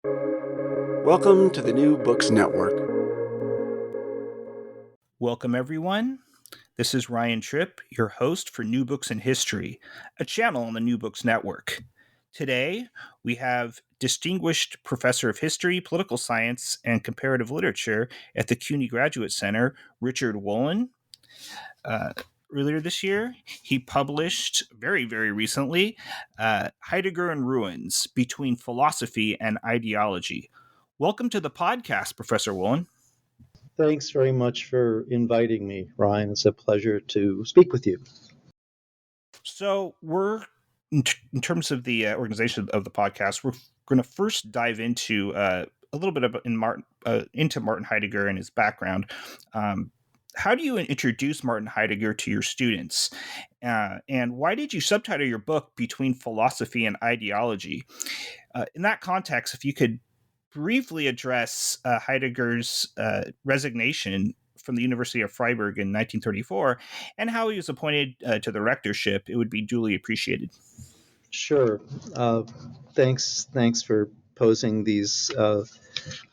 Welcome to the New Books Network. Welcome, everyone. This is Ryan Tripp, your host for New Books in History, a channel on the New Books Network. Today, we have Distinguished Professor of History, Political Science, and Comparative Literature at the CUNY Graduate Center, Richard Wolin. Earlier this year, he published, very recently, Heidegger and Ruins, Between Philosophy and Ideology. Welcome to the podcast, Professor Wolin. Thanks very much for inviting me, Ryan. It's a pleasure to speak with you. So we're, in terms of the organization of the podcast, we're going to first dive into a little bit into Martin Heidegger and his background. How do you introduce Martin Heidegger to your students? And why did you subtitle your book Between Philosophy and Ideology? In that context, if you could briefly address Heidegger's resignation from the University of Freiburg in 1934 and how he was appointed to the rectorship, it would be duly appreciated. Sure. Thanks for posing these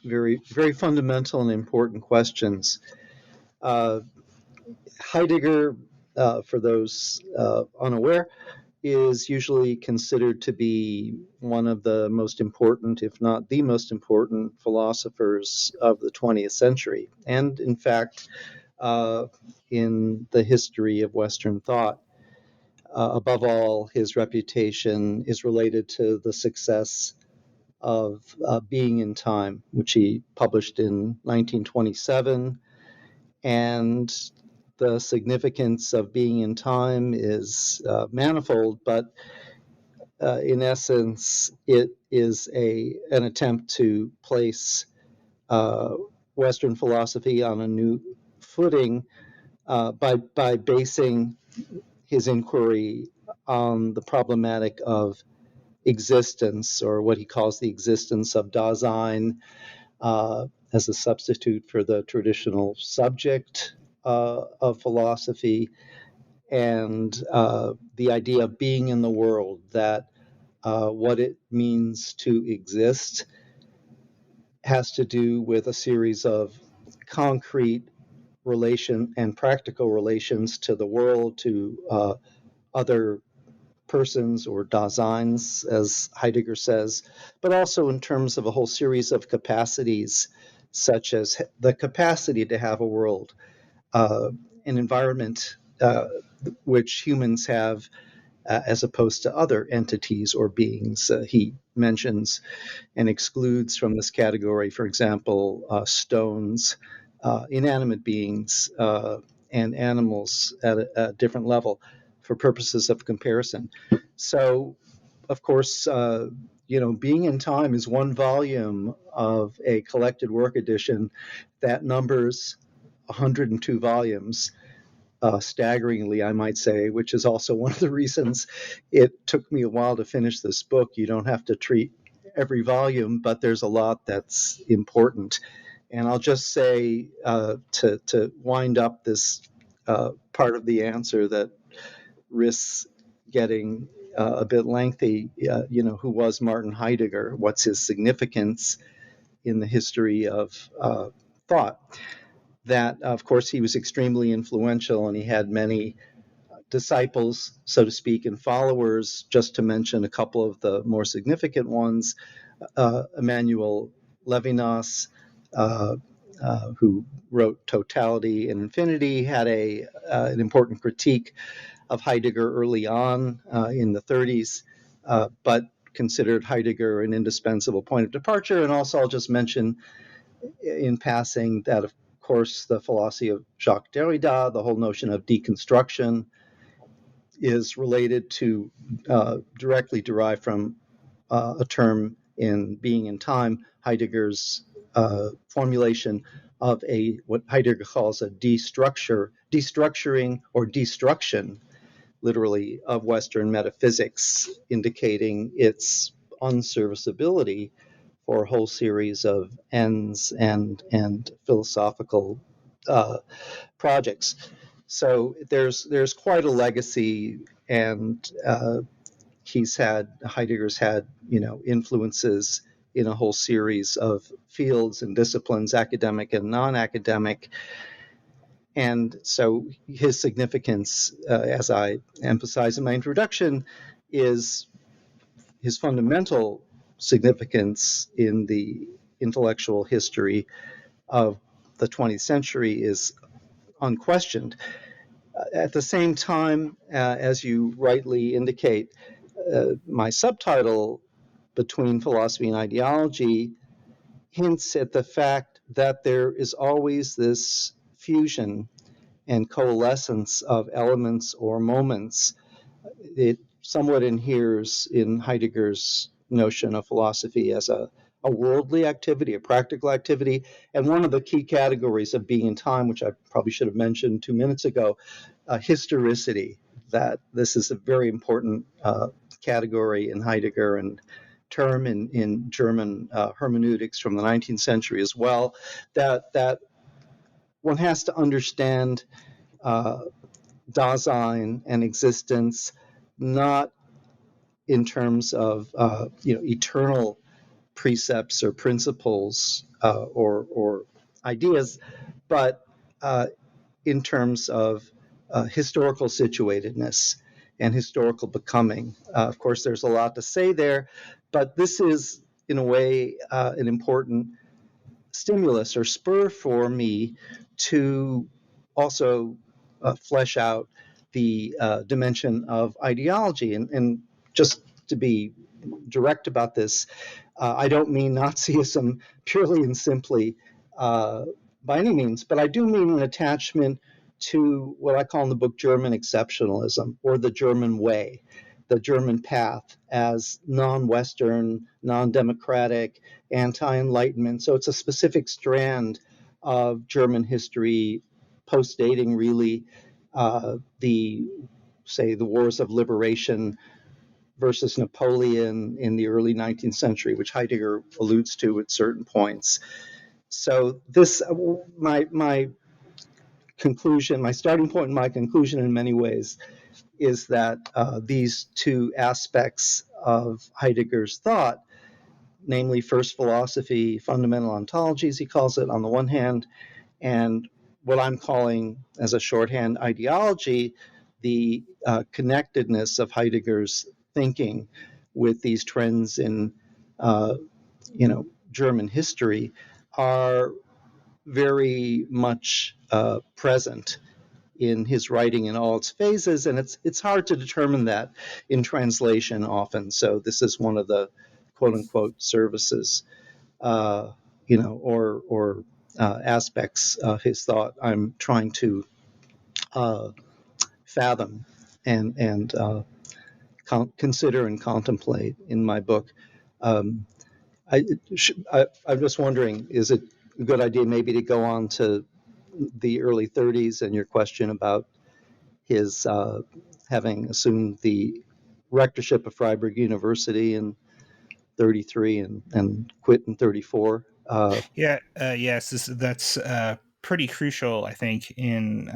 very fundamental and important questions. Heidegger, for those unaware, is usually considered to be one of the most important, if not the most important, philosophers of the 20th century, and in fact, in the history of Western thought. Above all, his reputation is related to the success of Being in Time, which he published in 1927, and the significance of Being in Time is manifold, but in essence, it is an attempt to place Western philosophy on a new footing by basing his inquiry on the problematic of existence, or what he calls the existence of Dasein, as a substitute for the traditional subject of philosophy, and the idea of being in the world, that what it means to exist has to do with a series of concrete relation and practical relations to the world, to other persons, or Daseins, as Heidegger says, but also in terms of a whole series of capacities, such as the capacity to have a world, an environment which humans have, as opposed to other entities or beings. He mentions and excludes from this category, for example, stones, inanimate beings, and animals at a different level for purposes of comparison. So, of course, Being in Time is one volume of a collected work edition that numbers 102 volumes. Staggeringly, I might say, which is also one of the reasons it took me a while to finish this book. You don't have to treat every volume, but there's a lot that's important. And I'll just say, to wind up this part of the answer that risks getting a bit lengthy, who was Martin Heidegger? What's his significance in the history of thought? That, of course, he was extremely influential, and he had many disciples, so to speak, and followers. Just to mention a couple of the more significant ones, Emmanuel Levinas, who wrote Totality and Infinity, had an important critique of Heidegger early on in the 30s, but considered Heidegger an indispensable point of departure. And also, I'll just mention in passing that, of course, the philosophy of Jacques Derrida, the whole notion of deconstruction, is related to, directly derived from a term in Being in Time, Heidegger's formulation of what Heidegger calls a destructuring or destruction, literally, of Western metaphysics, indicating its unserviceability for a whole series of ends and philosophical projects. So there's quite a legacy, and Heidegger's had influences in a whole series of fields and disciplines, academic and non-academic. And so his significance, as I emphasize in my introduction, is his fundamental significance in the intellectual history of the 20th century is unquestioned. At the same time, as you rightly indicate, my subtitle, Between Philosophy and Ideology, hints at the fact that there is always this fusion and coalescence of elements or moments. It somewhat inheres in Heidegger's notion of philosophy as a worldly activity, a practical activity. And one of the key categories of being in time, which I probably should have mentioned 2 minutes ago, historicity, that this is a very important category in Heidegger and term in German hermeneutics from the 19th century as well, that one has to understand Dasein and existence not in terms of eternal precepts or principles or ideas, but in terms of historical situatedness and historical becoming. Of course, there's a lot to say there, but this is, in a way, an important stimulus or spur for me to also flesh out the dimension of ideology. And just to be direct about this, I don't mean Nazism purely and simply by any means, but I do mean an attachment to what I call in the book German exceptionalism, or the German way, the German path, as non-Western, non-democratic, anti-Enlightenment. So it's a specific strand of German history, post-dating really the wars of liberation versus Napoleon in the early 19th century, which Heidegger alludes to at certain points. So this, my conclusion, my starting point and my conclusion in many ways is that these two aspects of Heidegger's thought, namely first philosophy, fundamental ontologies, he calls it on the one hand, and what I'm calling as a shorthand ideology, the connectedness of Heidegger's thinking with these trends in German history are very much present in his writing in all its phases, and it's hard to determine that in translation often. So this is one of the quote unquote services, or aspects of his thought I'm trying to fathom and consider and contemplate in my book. I'm just wondering, is it a good idea maybe to go on to the early 30s and your question about his having assumed the rectorship of Freiburg University in 33 and quit in 34? Yes, that's pretty crucial, I think, in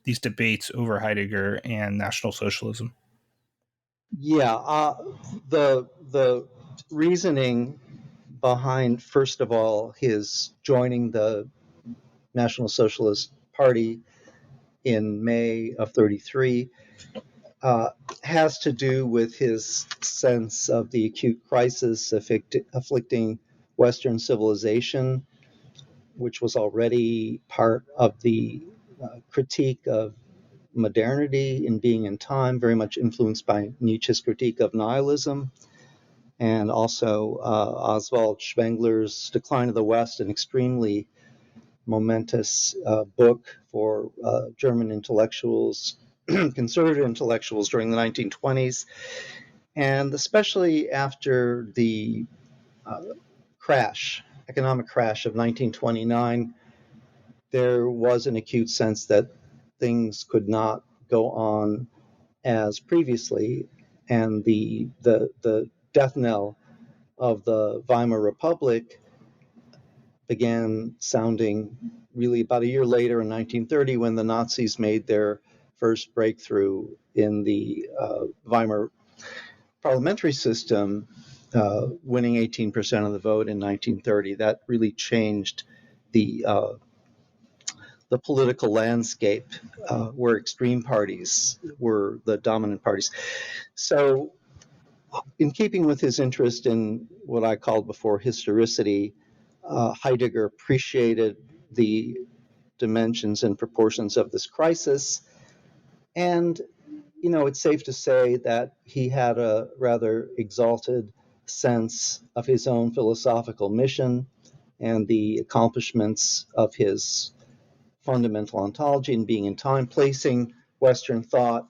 these debates over Heidegger and National Socialism. Yeah, the reasoning behind, first of all, his joining the National Socialist Party in May of 33 has to do with his sense of the acute crisis afflicting Western civilization, which was already part of the critique of modernity in being in time, very much influenced by Nietzsche's critique of nihilism, and also Oswald Spengler's Decline of the West, an extremely momentous book for German intellectuals, conservative intellectuals during the 1920s, and especially after the economic crash of 1929, there was an acute sense that things could not go on as previously, and the death knell of the Weimar Republic began sounding really about a year later in 1930, when the Nazis made their first breakthrough in the Weimar parliamentary system, winning 18% of the vote in 1930. That really changed the political landscape, where extreme parties were the dominant parties. So, in keeping with his interest in what I called before historicity, Heidegger appreciated the dimensions and proportions of this crisis. And, it's safe to say that he had a rather exalted sense of his own philosophical mission and the accomplishments of his fundamental ontology and being in time, placing Western thought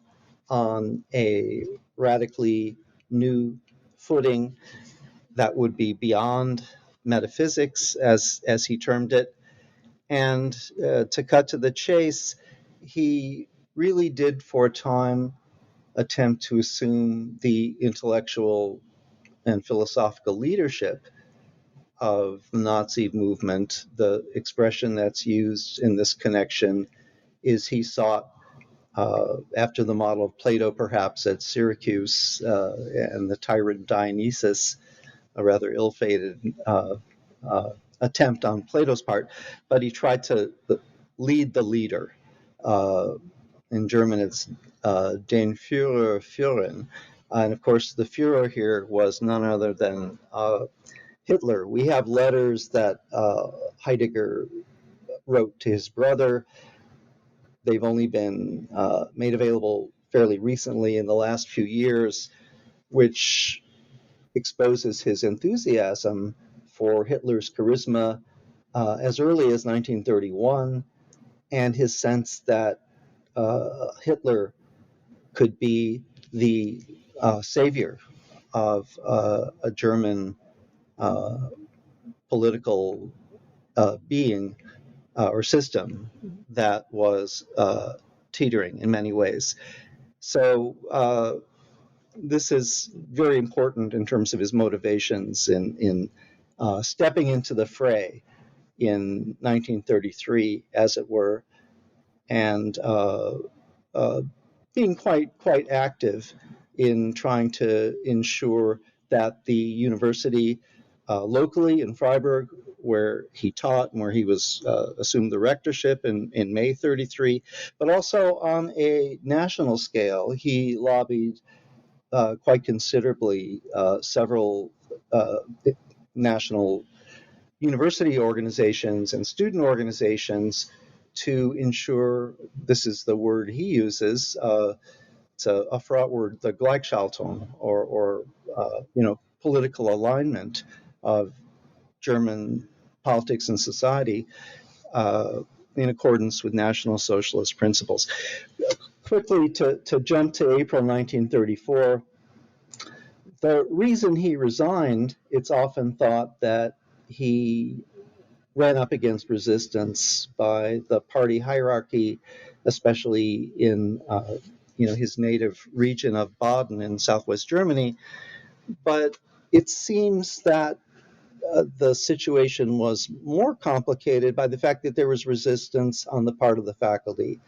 on a radically new footing that would be beyond metaphysics, as he termed it. And to cut to the chase, he really did for a time attempt to assume the intellectual and philosophical leadership of the Nazi movement. The expression that's used in this connection is he sought, after the model of Plato perhaps at Syracuse and the tyrant Dionysus, a rather ill-fated attempt on Plato's part, but he tried to lead the leader. In German, it's den Führer führen. And of course, the Führer here was none other than Hitler. We have letters that Heidegger wrote to his brother. They've only been made available fairly recently in the last few years, which exposes his enthusiasm for Hitler's charisma as early as 1931, and his sense that Hitler could be the savior of a German political being or system that was teetering in many ways. So this is very important in terms of his motivations in stepping into the fray in 1933, as it were, and being quite active in trying to ensure that the university locally in Freiburg, where he taught and where he was assumed the rectorship in May 33, but also on a national scale, he lobbied quite considerably several national university organizations and student organizations to ensure, this is the word he uses, it's a fraught word, the Gleichschaltung, or political alignment of German politics and society in accordance with National Socialist principles. Quickly, to jump to April 1934, the reason he resigned, it's often thought that he ran up against resistance by the party hierarchy, especially in his native region of Baden in southwest Germany. But it seems that the situation was more complicated by the fact that there was resistance on the part of the faculty.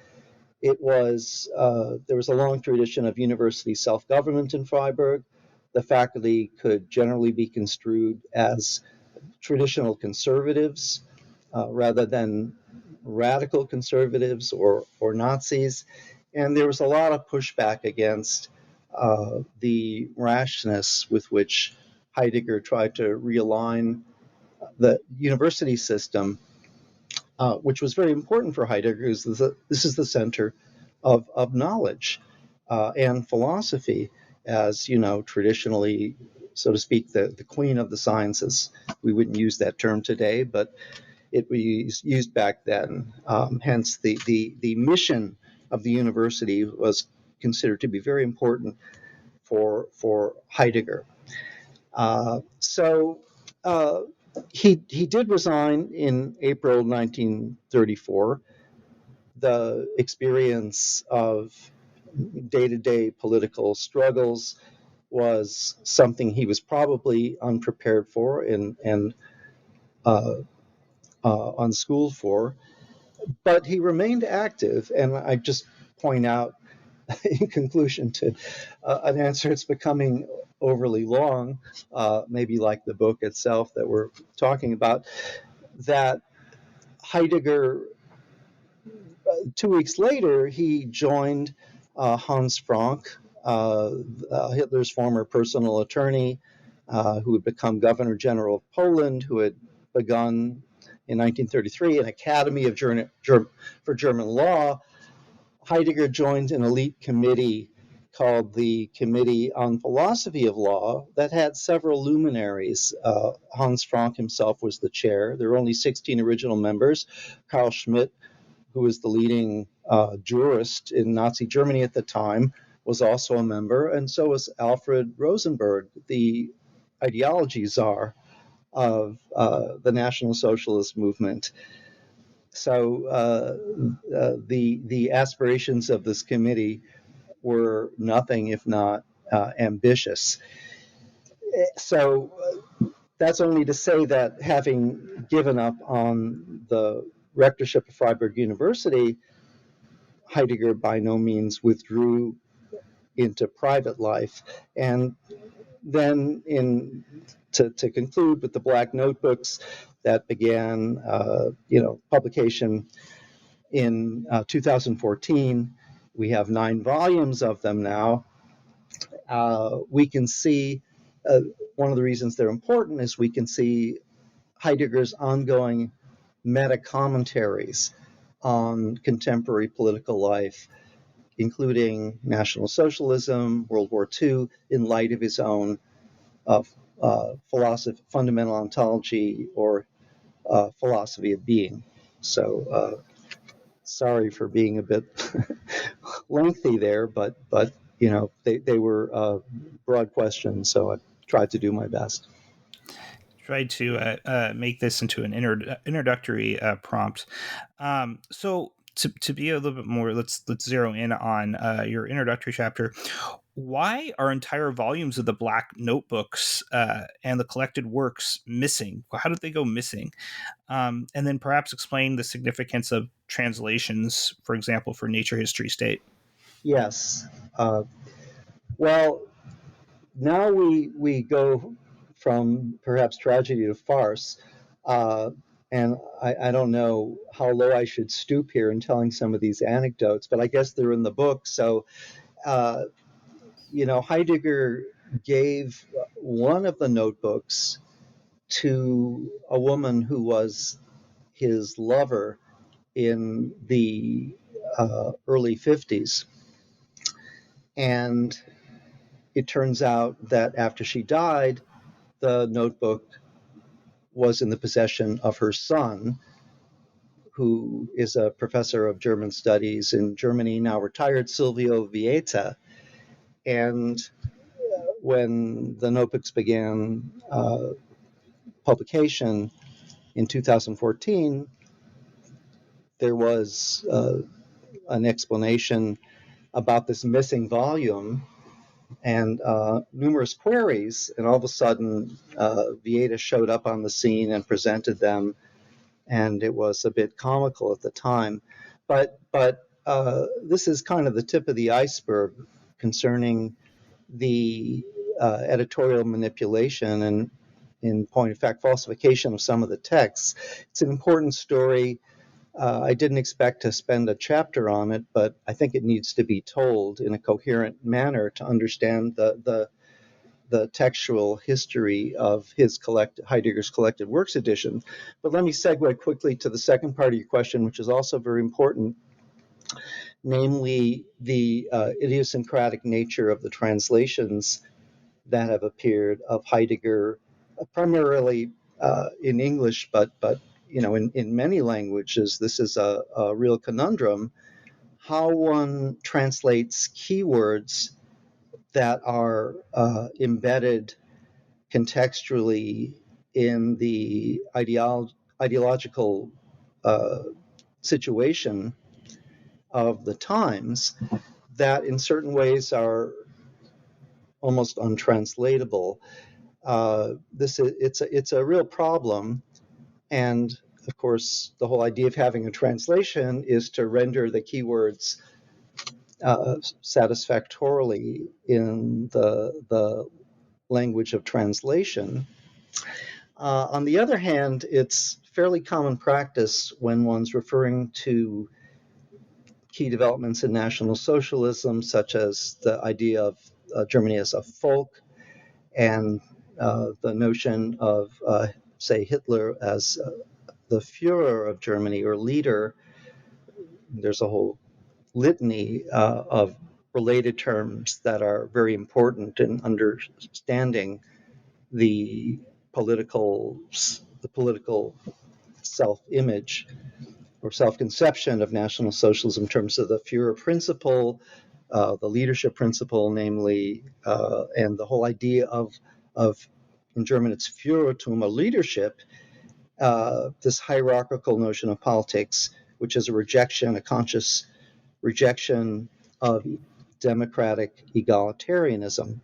It was there was a long tradition of university self-government in Freiburg. The faculty could generally be construed as traditional conservatives rather than radical conservatives or Nazis. And there was a lot of pushback against the rashness with which Heidegger tried to realign the university system, which was very important for Heidegger, because this is the center of knowledge and philosophy, as traditionally, so to speak, the queen of the sciences. We wouldn't use that term today, but it was used back then. Hence, the mission of the university was considered to be very important for Heidegger. So he did resign in April 1934. The experience of day-to-day political struggles was something he was probably unprepared for and unschooled for, but he remained active. And I just point out in conclusion to an answer, it's becoming overly long, maybe like the book itself that we're talking about, that Heidegger, 2 weeks later, he joined Hans Frank, Hitler's former personal attorney, who had become Governor General of Poland, who had begun in 1933 an Academy for German Law. Heidegger joined an elite committee called the Committee on Philosophy of Law that had several luminaries. Hans Frank himself was the chair. There were only 16 original members. Carl Schmitt, who was the leading jurist in Nazi Germany at the time, was also a member, and so was Alfred Rosenberg, the ideology czar of the National Socialist movement. So the aspirations of this committee were nothing if not ambitious. So that's only to say that having given up on the rectorship of Freiburg University, Heidegger by no means withdrew into private life. And then to conclude with the Black Notebooks that began publication in 2014, we have 9 volumes of them now. We can see one of the reasons they're important is we can see Heidegger's ongoing meta-commentaries on contemporary political life, including National Socialism, World War II, in light of his own philosophy, fundamental ontology, or philosophy of being. So sorry for being a bit lengthy there, but they were broad questions, so I tried to do my best. Tried to make this into an introductory prompt. So to be a little bit more, let's zero in on your introductory chapter. Why are entire volumes of the Black Notebooks and the collected works missing? How did they go missing? And then perhaps explain the significance of translations, for example, for Nature, History, State. Yes. Well, now we go from perhaps tragedy to farce. And I don't know how low I should stoop here in telling some of these anecdotes, but I guess they're in the book. So, Heidegger gave one of the notebooks to a woman who was his lover in the early 50s. And it turns out that after she died, the notebook was in the possession of her son, who is a professor of German studies in Germany, now retired, Silvio Vieta. And when the notebooks began publication in 2014, there was an explanation about this missing volume and numerous queries, and all of a sudden Vieta showed up on the scene and presented them, and it was a bit comical at the time. But this is kind of the tip of the iceberg concerning the editorial manipulation and, in point of fact, falsification of some of the texts. It's an important story. I didn't expect to spend a chapter on it, but I think it needs to be told in a coherent manner to understand the textual history of Heidegger's collected works edition. But let me segue quickly to the second part of your question, which is also very important, namely the idiosyncratic nature of the translations that have appeared of Heidegger, primarily in English, but in many languages. This is a real conundrum, how one translates keywords that are embedded contextually in the ideological situation of the times, that in certain ways are almost untranslatable. It's a real problem, and of course, the whole idea of having a translation is to render the keywords satisfactorily in the language of translation. On the other hand, it's fairly common practice when one's referring to key developments in National Socialism, such as the idea of Germany as a folk and the notion of, say, Hitler as the Führer of Germany or leader. There's a whole litany of related terms that are very important in understanding the political self-image or self-conception of National Socialism in terms of the Führer principle, the leadership principle, namely, and the whole idea of in German it's Führertum, a leadership, this hierarchical notion of politics, which is a conscious rejection of democratic egalitarianism,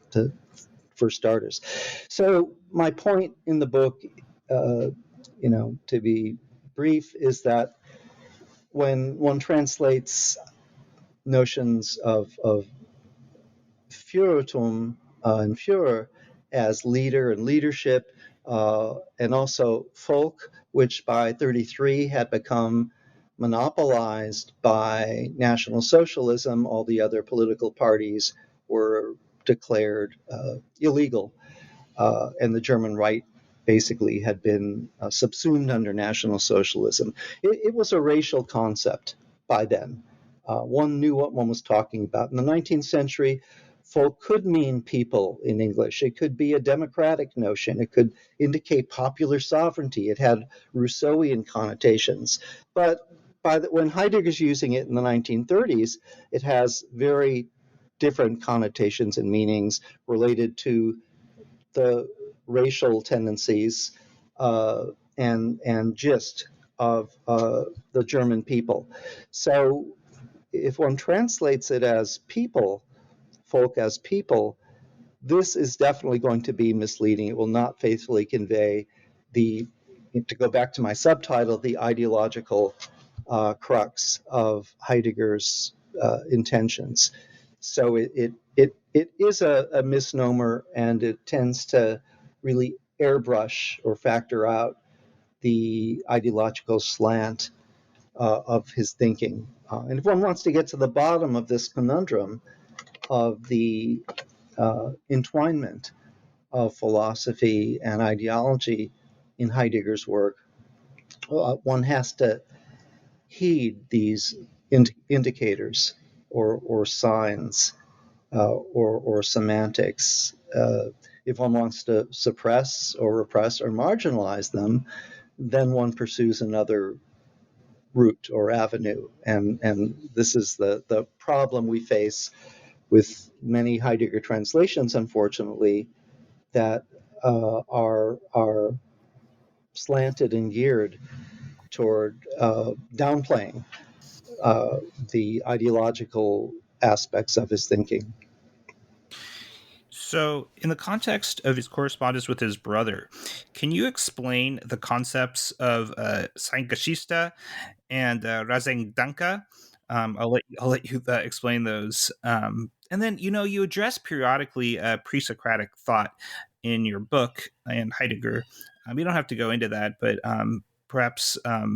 for starters. So my point in the book, to be brief, is that when one translates notions of Führertum and Führer as leader and leadership, and also folk, which by 1933 had become monopolized by National Socialism. All the other political parties were declared illegal, and the German right basically had been subsumed under National Socialism. It was a racial concept by then. One knew what one was talking about. In the 19th century, folk could mean people in English. It could be a democratic notion. It could indicate popular sovereignty. It had Rousseauian connotations. But when Heidegger's using it in the 1930s, it has very different connotations and meanings related to the racial tendencies and gist of the German people. So if one translates it as people, folk as people, this is definitely going to be misleading. It will not faithfully convey to go back to my subtitle, the ideological crux of Heidegger's intentions. So it is a misnomer, and it tends to really airbrush or factor out the ideological slant of his thinking. And if one wants to get to the bottom of this conundrum of the entwinement of philosophy and ideology in Heidegger's work, one has to heed these indicators or signs or semantics. If one wants to suppress or repress or marginalize them, then one pursues another route or avenue. And this is the problem we face with many Heidegger translations, unfortunately, that are slanted and geared toward downplaying the ideological aspects of his thinking. So, in the context of his correspondence with his brother, can you explain the concepts of Zeitgeschichte and Rasengdanke? I'll let you explain those. And then, you address periodically pre-Socratic thought in your book and Heidegger. You don't have to go into that, but perhaps a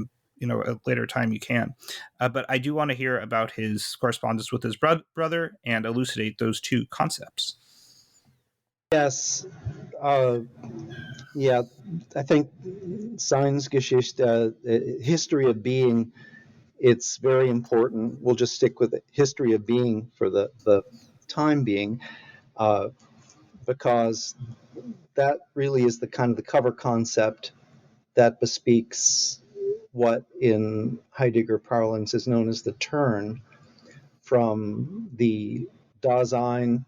later time you can. But I do want to hear about his correspondence with his brother and elucidate those two concepts. Yes. Yeah, I think Seinsgeschichte, history of being, it's very important. We'll just stick with it. History of being for the time being, because that really is the kind of the cover concept that bespeaks what in Heidegger parlance is known as the turn from the Dasein,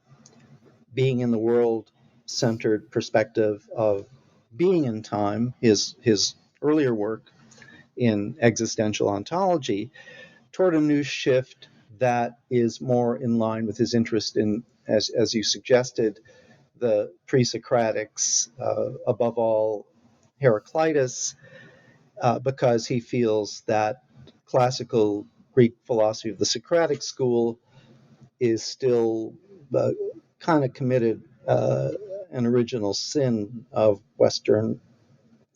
being in the world centered perspective of being in time, his earlier work in existential ontology, toward a new shift that is more in line with his interest in, as you suggested, the pre-Socratics, above all Heraclitus, because he feels that classical Greek philosophy of the Socratic school is still kind of committed an original sin of Western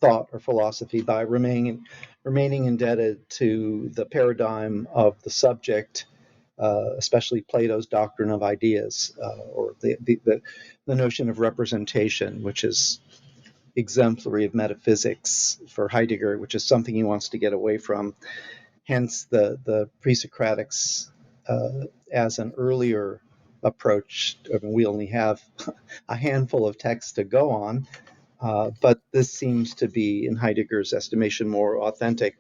thought or philosophy by remaining indebted to the paradigm of the subject, especially Plato's doctrine of ideas, or the notion of representation, which is exemplary of metaphysics for Heidegger, which is something he wants to get away from. Hence the pre-Socratics as an earlier approach. I mean, we only have a handful of texts to go on, but this seems to be, in Heidegger's estimation, more authentic.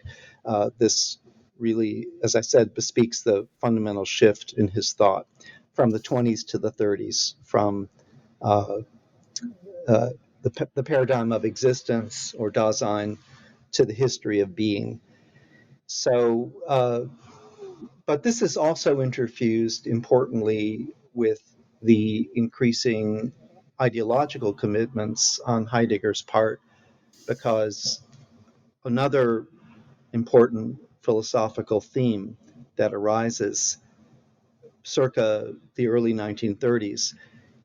This really, as I said, bespeaks the fundamental shift in his thought from the 20s to the 30s, from the paradigm of existence or Dasein to the history of being. So, but this is also interfused, importantly, with the increasing ideological commitments on Heidegger's part, because another important philosophical theme that arises circa the early 1930s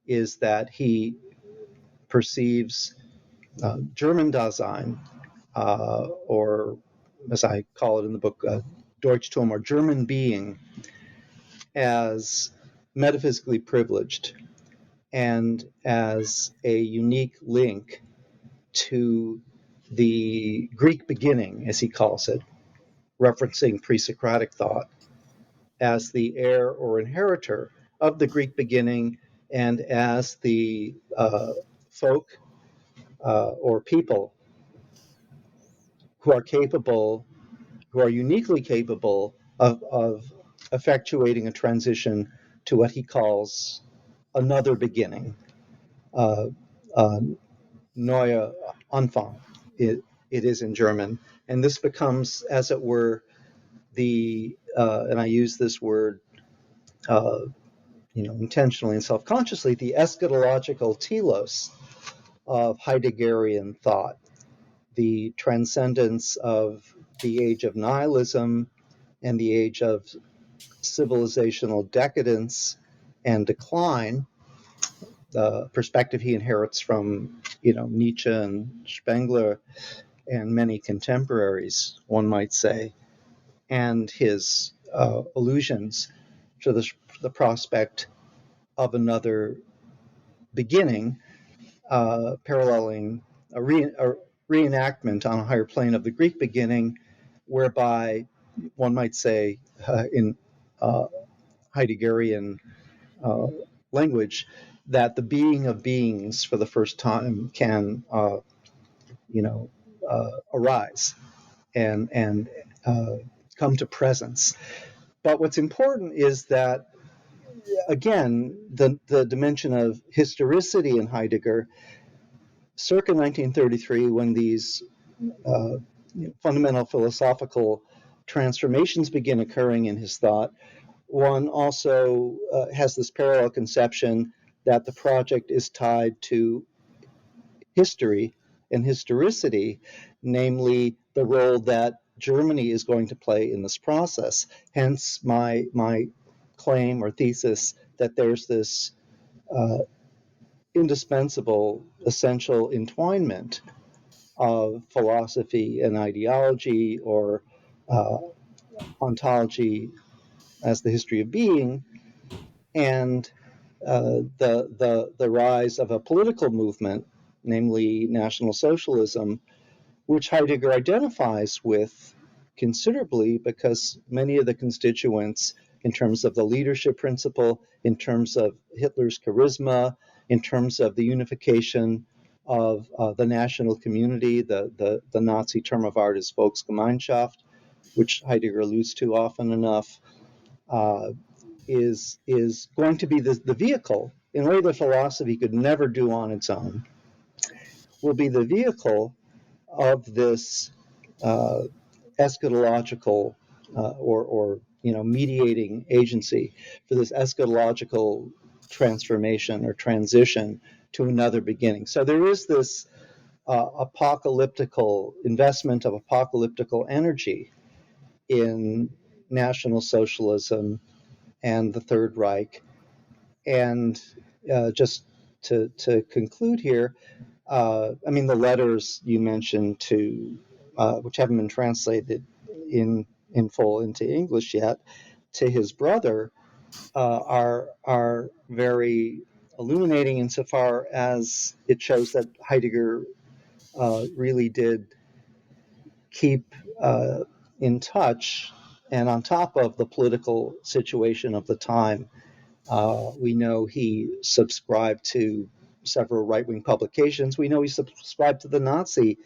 is that he perceives German Dasein, or as I call it in the book, Deutschtum, or German being, as metaphysically privileged and as a unique link to the Greek beginning, as he calls it, referencing pre-Socratic thought, as the heir or inheritor of the Greek beginning, and as the folk or people who are uniquely capable of effectuating a transition to what he calls another beginning, uh, uh, neue Anfang, it is in German. And this becomes, as it were, and I use this word uh, intentionally and self-consciously, the eschatological telos of Heideggerian thought, the transcendence of the age of nihilism and the age of civilizational decadence and decline, the perspective he inherits from Nietzsche and Spengler and many contemporaries, one might say, and his allusions to the prospect of another beginning, paralleling a reenactment on a higher plane of the Greek beginning, whereby one might say, in Heideggerian language, that the being of beings for the first time can, arise and come to presence. But what's important is that, again, the dimension of historicity in Heidegger, circa 1933, when these fundamental philosophical transformations begin occurring in his thought, one also has this parallel conception that the project is tied to history and historicity, namely the role that Germany is going to play in this process. Hence my claim or thesis that there's this indispensable, essential entwinement of philosophy and ideology, or ontology as the history of being, and the rise of a political movement, namely National Socialism, which Heidegger identifies with considerably, because many of the constituents, in terms of the leadership principle, in terms of Hitler's charisma, in terms of the unification of the national community, the Nazi term of art is Volksgemeinschaft, which Heidegger alludes to often enough, is going to be the vehicle, in a way that philosophy could never do on its own, will be the vehicle of this eschatological or mediating agency for this eschatological transformation or transition to another beginning. So there is this apocalyptical investment of apocalyptical energy in National Socialism and the Third Reich, And just to conclude here, the letters you mentioned which haven't been translated in full into English yet, to his brother, are very illuminating insofar as it shows that Heidegger really did keep in touch and on top of the political situation of the time. We know he subscribed to several right-wing publications. We know he subscribed to the Nazi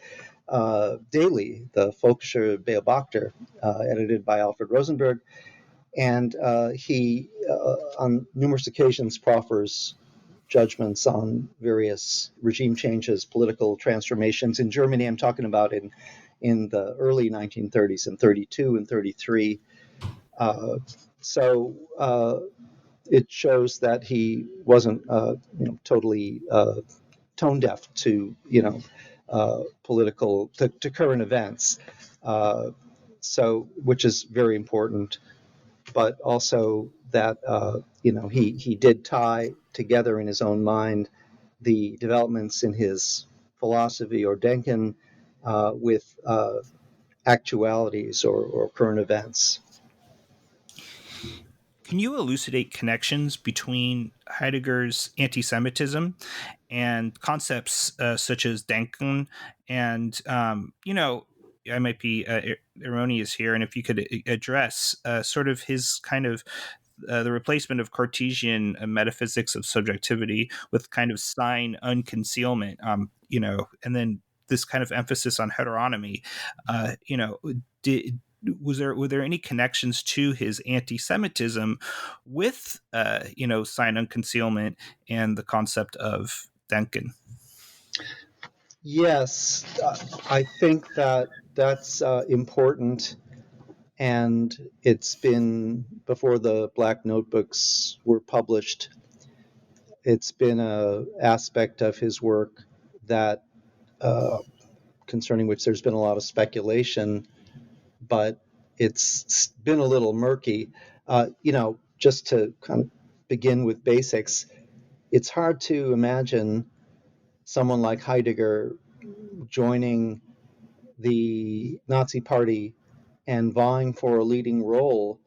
daily, the Völkische Beobachter, edited by Alfred Rosenberg. And he, on numerous occasions, proffers judgments on various regime changes, political transformations. In Germany, I'm talking about in the early 1930s, in 32 and 33. So it shows that he wasn't, totally tone deaf to, political, to current events. So, which is very important, but also that, he did tie together in his own mind the developments in his philosophy or Denken with actualities or current events. Can you elucidate connections between Heidegger's anti-Semitism and concepts such as Denken? And, I might be erroneous here, and if you could address sort of his kind of the replacement of Cartesian metaphysics of subjectivity with kind of sign unconcealment, and then this kind of emphasis on heteronomy, were there any connections to his anti-Semitism with, sign unconcealment and the concept of Denken? Yes, I think that's important, and it's been, before the Black Notebooks were published, it's been a aspect of his work that concerning which there's been a lot of speculation, but it's been a little murky. Just to kind of begin with basics, it's hard to imagine someone like Heidegger joining the Nazi Party and vying for a leading role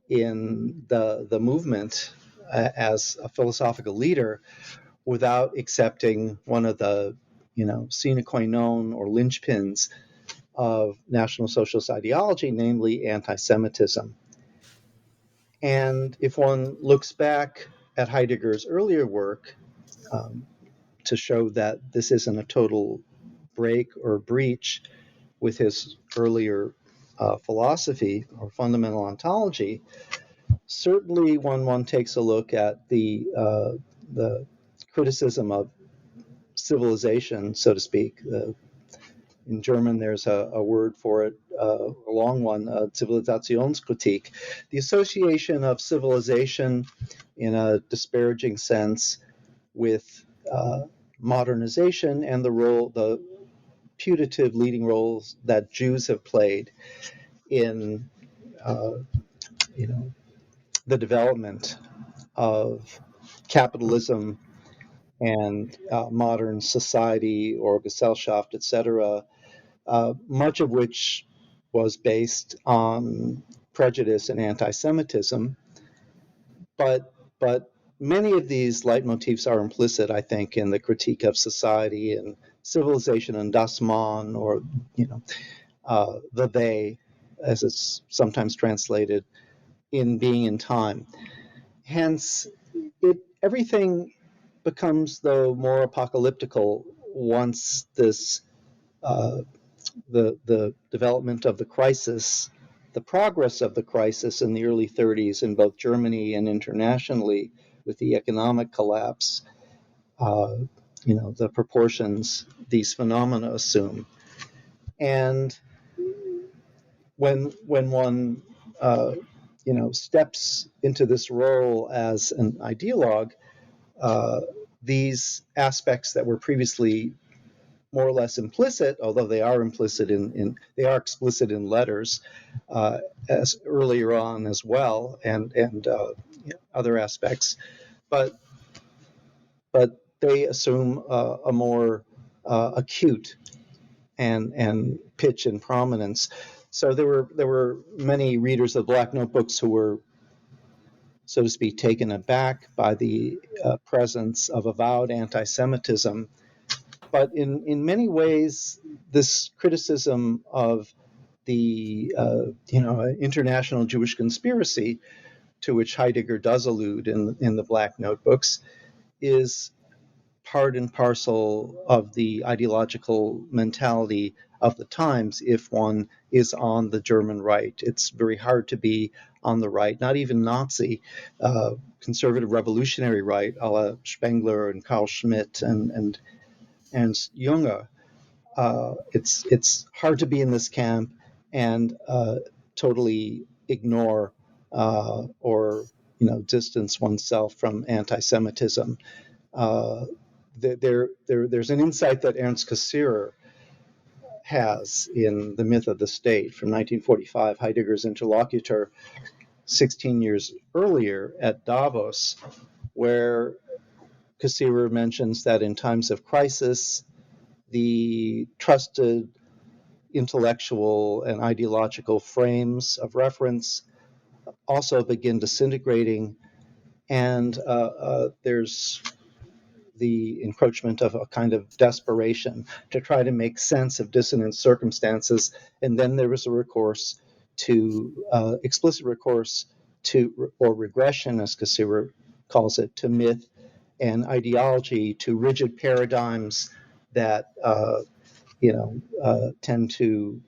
in the movement as a philosophical leader without accepting one of the, sine qua non or linchpins of National Socialist ideology, namely anti-Semitism. And if one looks back at Heidegger's earlier work to show that this isn't a total break or breach with his earlier philosophy or fundamental ontology, certainly when one takes a look at the criticism of civilization, so to speak. In German, there's a word for it, a long one, Zivilisationskritik. The association of civilization in a disparaging sense with modernization and the putative leading roles that Jews have played in, the development of capitalism and modern society or Gesellschaft, etc., much of which was based on prejudice and anti-Semitism. But many of these leitmotifs are implicit, I think, in the critique of society and civilization and Das Man, or the they, as it's sometimes translated, in Being in Time. Hence, everything becomes, though, more apocalyptical once this the development of the crisis, the progress of the crisis in the early 30s in both Germany and internationally, with the economic collapse, the proportions these phenomena assume. And when one steps into this role as an ideologue, these aspects that were previously more or less implicit, although they are implicit they are explicit in letters, as earlier on as well, and other aspects, but but they assume a more acute and pitch and prominence. So there were many readers of Black Notebooks who were, so to speak, taken aback by the presence of avowed anti-Semitism. But in many ways, this criticism of the international Jewish conspiracy, to which Heidegger does allude in the Black Notebooks, is part and parcel of the ideological mentality of the times if one is on the German right. It's very hard to be on the right, not even Nazi, conservative revolutionary right, a la Spengler and Carl Schmitt and Junge. It's hard to be in this camp and totally ignore or distance oneself from anti-Semitism. There's an insight that Ernst Cassirer has in The Myth of the State from 1945, Heidegger's interlocutor 16 years earlier at Davos, where Cassirer mentions that in times of crisis, the trusted intellectual and ideological frames of reference also begin disintegrating, and there's the encroachment of a kind of desperation to try to make sense of dissonant circumstances. And then there was a recourse to explicit recourse to, or regression, as Cassirer calls it, to myth and ideology, to rigid paradigms that tend to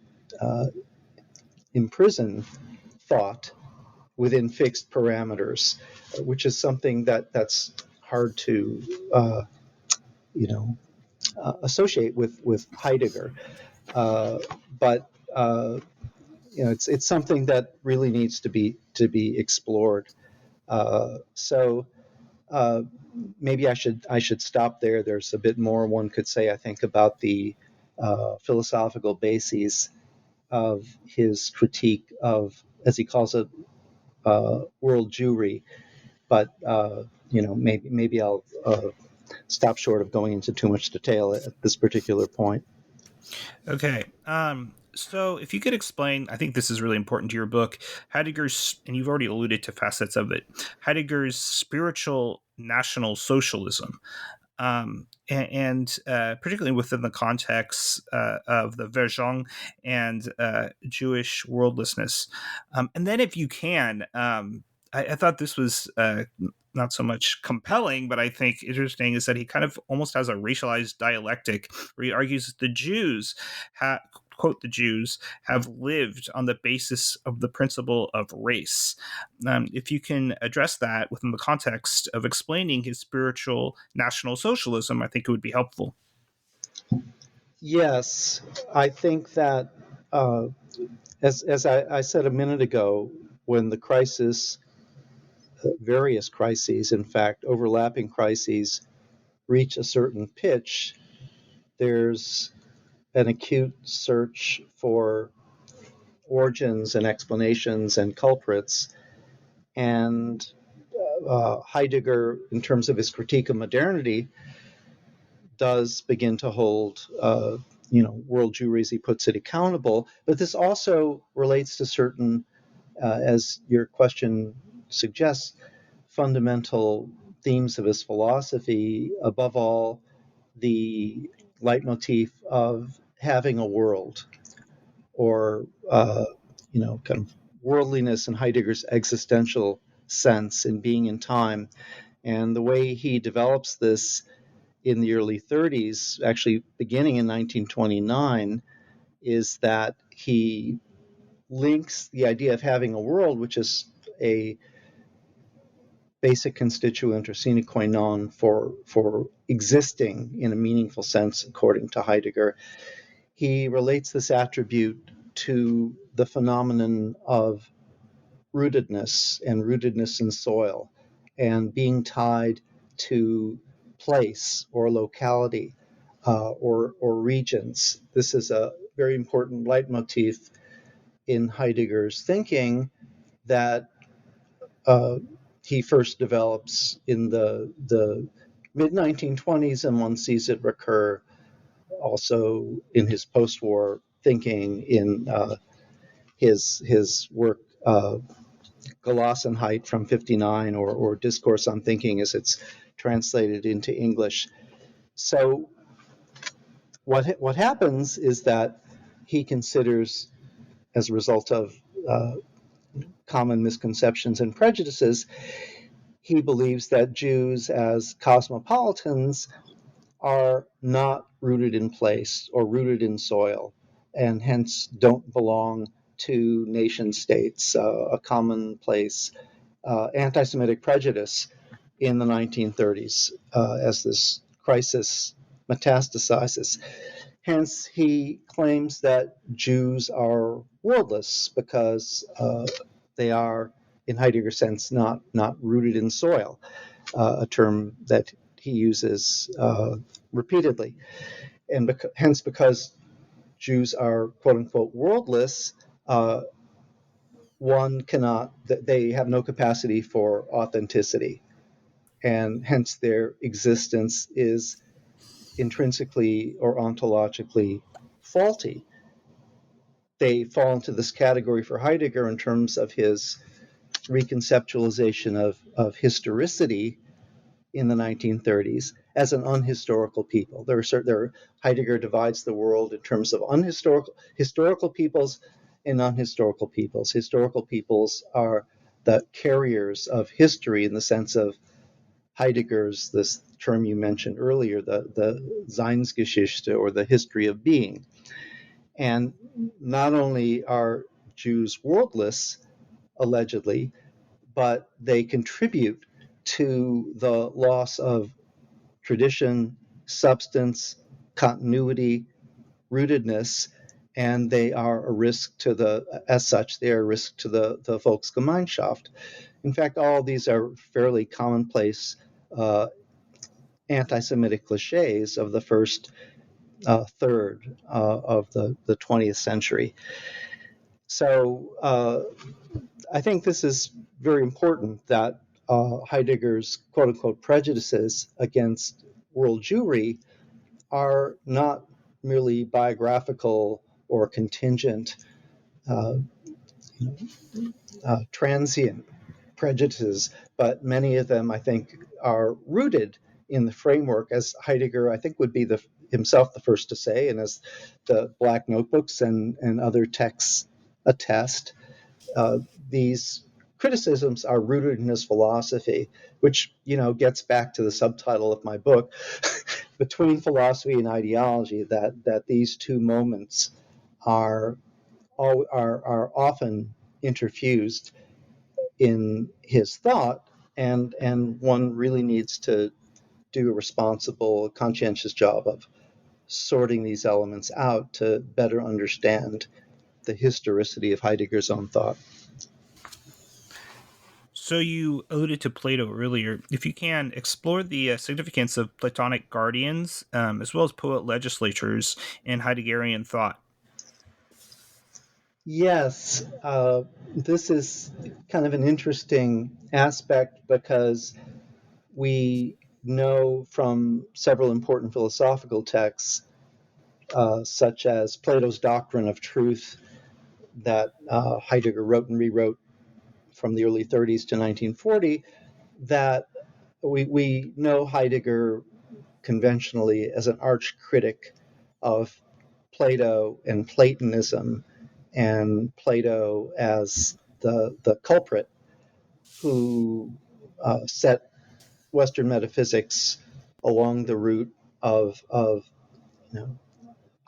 imprison thought within fixed parameters, which is something that's hard to associate with Heidegger. But it's something that really needs to be explored. So maybe I should stop there. There's a bit more one could say, I think, about the philosophical bases of his critique of, as he calls it, world Jewry. But maybe I'll stop short of going into too much detail at this particular point. Okay. So if you could explain, I think this is really important to your book, Heidegger's, and you've already alluded to facets of it, Heidegger's spiritual National Socialism. And particularly within the context of the Verjong and Jewish worldlessness. And then if you can, I thought this was not so much compelling, but I think interesting is that he kind of almost has a racialized dialectic where he argues that the Jews quote, the Jews have lived on the basis of the principle of race. If you can address that within the context of explaining his spiritual National Socialism, I think it would be helpful. Yes, I think that, as I said a minute ago, when the crisis, various crises, in fact, overlapping crises, reach a certain pitch, there's an acute search for origins and explanations and culprits. And Heidegger, in terms of his critique of modernity, does begin to hold, world Jewry, as he puts it, accountable. But this also relates to certain, as your question suggests, fundamental themes of his philosophy, above all, the leitmotif of having a world, or kind of worldliness in Heidegger's existential sense in being in time. And the way he develops this in the early 30s, actually beginning in 1929, is that he links the idea of having a world, which is a basic constituent or sine qua non for existing in a meaningful sense, according to Heidegger. He relates this attribute to the phenomenon of rootedness and rootedness in soil and being tied to place or locality or regions. This is a very important leitmotif in Heidegger's thinking that he first develops in the mid 1920s, and one sees it recur also in his post-war thinking in his work Gelassenheit from 59, or Discourse on Thinking as it's translated into English. So what happens is that he considers, as a result of common misconceptions and prejudices, he believes that Jews as cosmopolitans are not rooted in place or rooted in soil, and hence don't belong to nation states, a commonplace anti-Semitic prejudice in the 1930s as this crisis metastasizes. Hence, he claims that Jews are worldless because they are, in Heidegger's sense, not rooted in soil, a term that he uses repeatedly. And hence, because Jews are, quote unquote, worldless, one cannot, they have no capacity for authenticity. And hence their existence is intrinsically or ontologically faulty. They fall into this category for Heidegger in terms of his reconceptualization of historicity in the 1930s as an unhistorical people. Heidegger divides the world in terms of historical peoples and unhistorical peoples. Historical peoples are the carriers of history in the sense of Heidegger's, this term you mentioned earlier, the Seinsgeschichte, or the history of being. And not only are Jews worldless, allegedly, but they contribute to the loss of tradition, substance, continuity, rootedness, and they are a risk to as such, they are a risk to the Volksgemeinschaft. In fact, all of these are fairly commonplace anti-Semitic cliches of the first third of the 20th century. So I think this is very important, that Heidegger's quote-unquote prejudices against world Jewry are not merely biographical or contingent, transient prejudices, but many of them, I think, are rooted in the framework, as Heidegger, I think, would be himself the first to say, and as the Black Notebooks and other texts attest, these criticisms are rooted in his philosophy, which gets back to the subtitle of my book, Between Philosophy and Ideology, that these two moments are often interfused in his thought, and one really needs to do a responsible, conscientious job of sorting these elements out to better understand the historicity of Heidegger's own thought. So you alluded to Plato earlier. If you can, explore the significance of Platonic guardians, as well as poet legislatures in Heideggerian thought. Yes, this is kind of an interesting aspect because we know from several important philosophical texts, such as Plato's Doctrine of Truth, that Heidegger wrote and rewrote from the early 30s to 1940, that we know Heidegger conventionally as an arch critic of Plato and Platonism, and Plato as the culprit who set Western metaphysics along the route of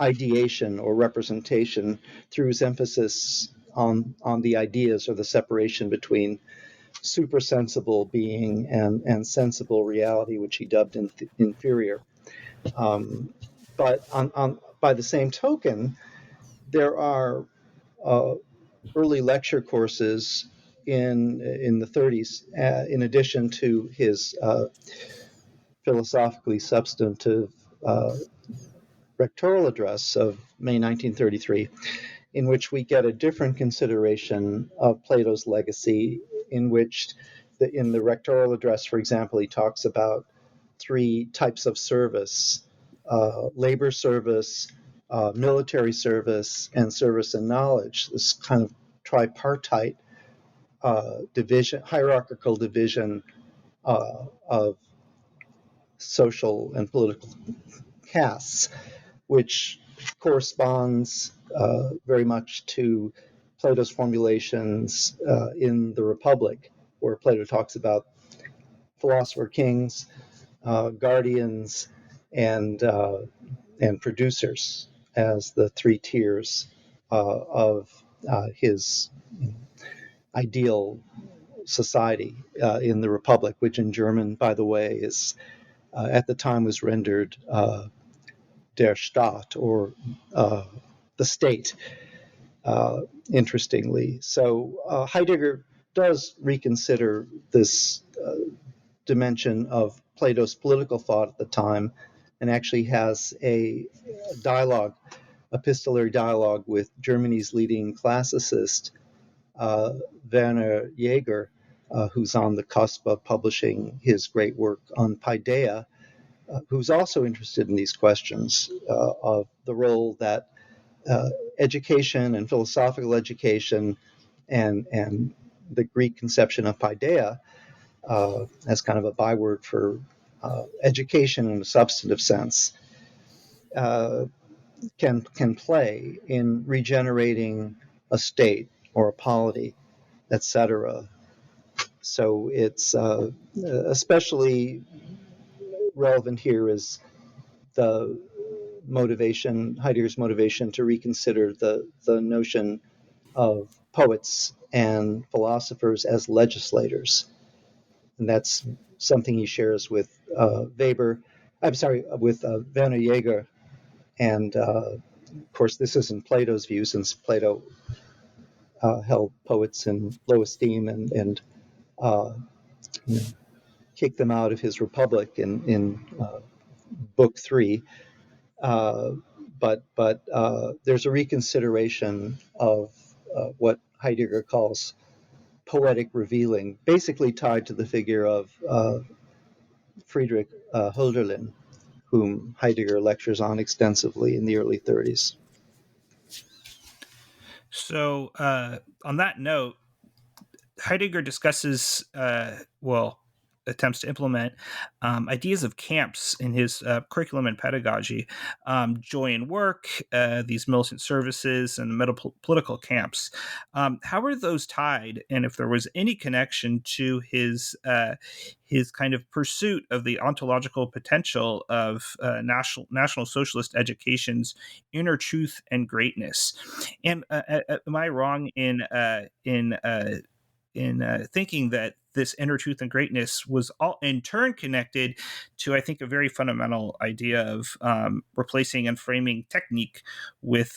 ideation or representation through his emphasis on the ideas, or the separation between supersensible being and sensible reality, which he dubbed inferior. But by the same token, there are early lecture courses in the 30s, in addition to his philosophically substantive rectoral address of May 1933, in which we get a different consideration of Plato's legacy, in which in the rectoral address, for example, he talks about three types of service: labor service, military service, and service and knowledge. This kind of tripartite division, hierarchical division of social and political castes, which corresponds very much to Plato's formulations in the Republic, where Plato talks about philosopher kings, guardians, and producers as the three tiers of his ideal society in the Republic, which in German, by the way, is at the time was rendered der Staat, or the state, interestingly. So Heidegger does reconsider this dimension of Plato's political thought at the time, and actually has a dialogue, epistolary dialogue, with Germany's leading classicist, Werner Jaeger, who's on the cusp of publishing his great work on paideia, who's also interested in these questions of the role that education and philosophical education and the Greek conception of paideia as kind of a byword for education in a substantive sense can play in regenerating a state or a polity, etc. So it's especially relevant here is the motivation, Heidegger's motivation to reconsider the notion of poets and philosophers as legislators. And that's something he shares with with Werner Jaeger. And of course, this isn't Plato's view, since Plato held poets in low esteem and kicked them out of his Republic in Book 3. But there's a reconsideration of what Heidegger calls poetic revealing, basically tied to the figure of Friedrich Hölderlin, whom Heidegger lectures on extensively in the early 30s. So, on that note, Heidegger discusses, attempts to implement ideas of camps in his curriculum and pedagogy, joy and work, these militant services, and the meta-political camps. How are those tied, and if there was any connection to his kind of pursuit of the ontological potential of National Socialist education's inner truth and greatness? And am I wrong in thinking that this inner truth and greatness was all in turn connected to, I think, a very fundamental idea of replacing and framing technique with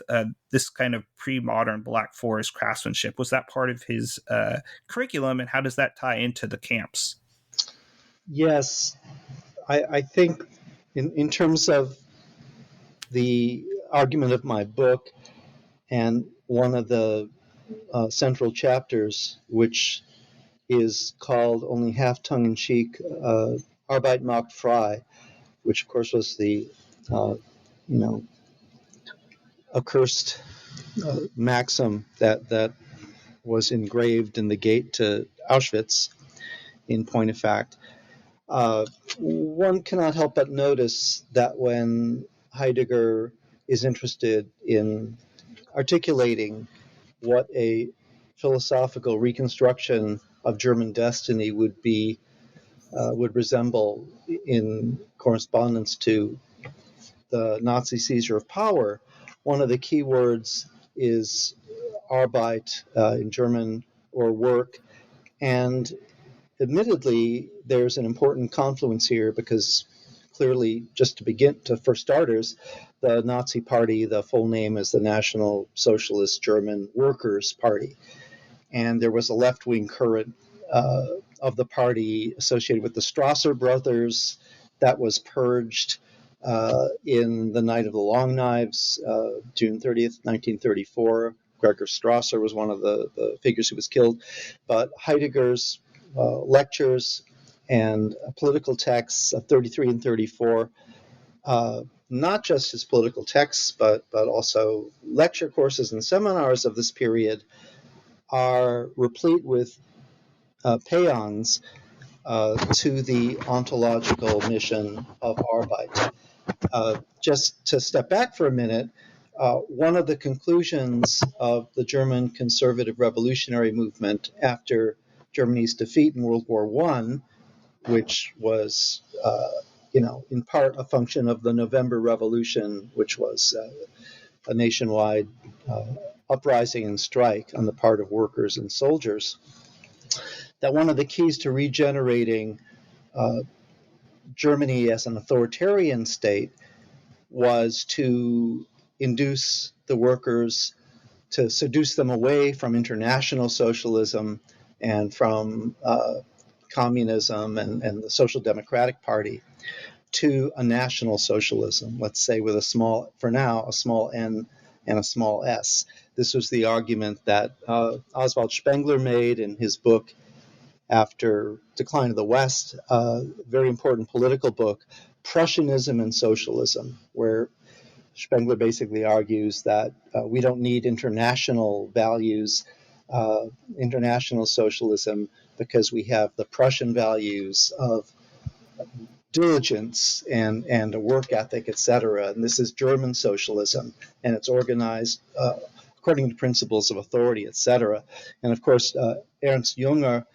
this kind of pre-modern Black Forest craftsmanship? Was that part of his curriculum, and how does that tie into the camps? Yes, I think in terms of the argument of my book, and one of the central chapters, which is called, only half tongue-in-cheek, Arbeit macht frei, which of course was the accursed maxim that was engraved in the gate to Auschwitz. In point of fact, one cannot help but notice that when Heidegger is interested in articulating what a philosophical reconstruction of German destiny would resemble in correspondence to the Nazi seizure of power, one of the key words is Arbeit in German, or work. And admittedly, there's an important confluence here, because clearly, for starters, the Nazi Party, the full name is the National Socialist German Workers' Party. And there was a left-wing current of the party associated with the Strasser brothers that was purged in the Night of the Long Knives, June 30th, 1934. Gregor Strasser was one of the figures who was killed. But Heidegger's lectures and political texts of 33 and 34, not just his political texts, but also lecture courses and seminars of this period, are replete with paeans to the ontological mission of Arbeit. Just to step back for a minute, one of the conclusions of the German conservative revolutionary movement after Germany's defeat in World War I, which was, in part a function of the November Revolution, which was a nationwide uprising and strike on the part of workers and soldiers, that one of the keys to regenerating Germany as an authoritarian state was to induce the workers, to seduce them away from international socialism and from communism and the Social Democratic Party to a national socialism, let's say with a small n and a small s. This was the argument that Oswald Spengler made in his book after Decline of the West, a very important political book, Prussianism and Socialism, where Spengler basically argues that we don't need international values, international socialism, because we have the Prussian values of diligence and a work ethic, etc. And this is German socialism, and it's organized according to principles of authority, etc. And of course, Ernst Jünger,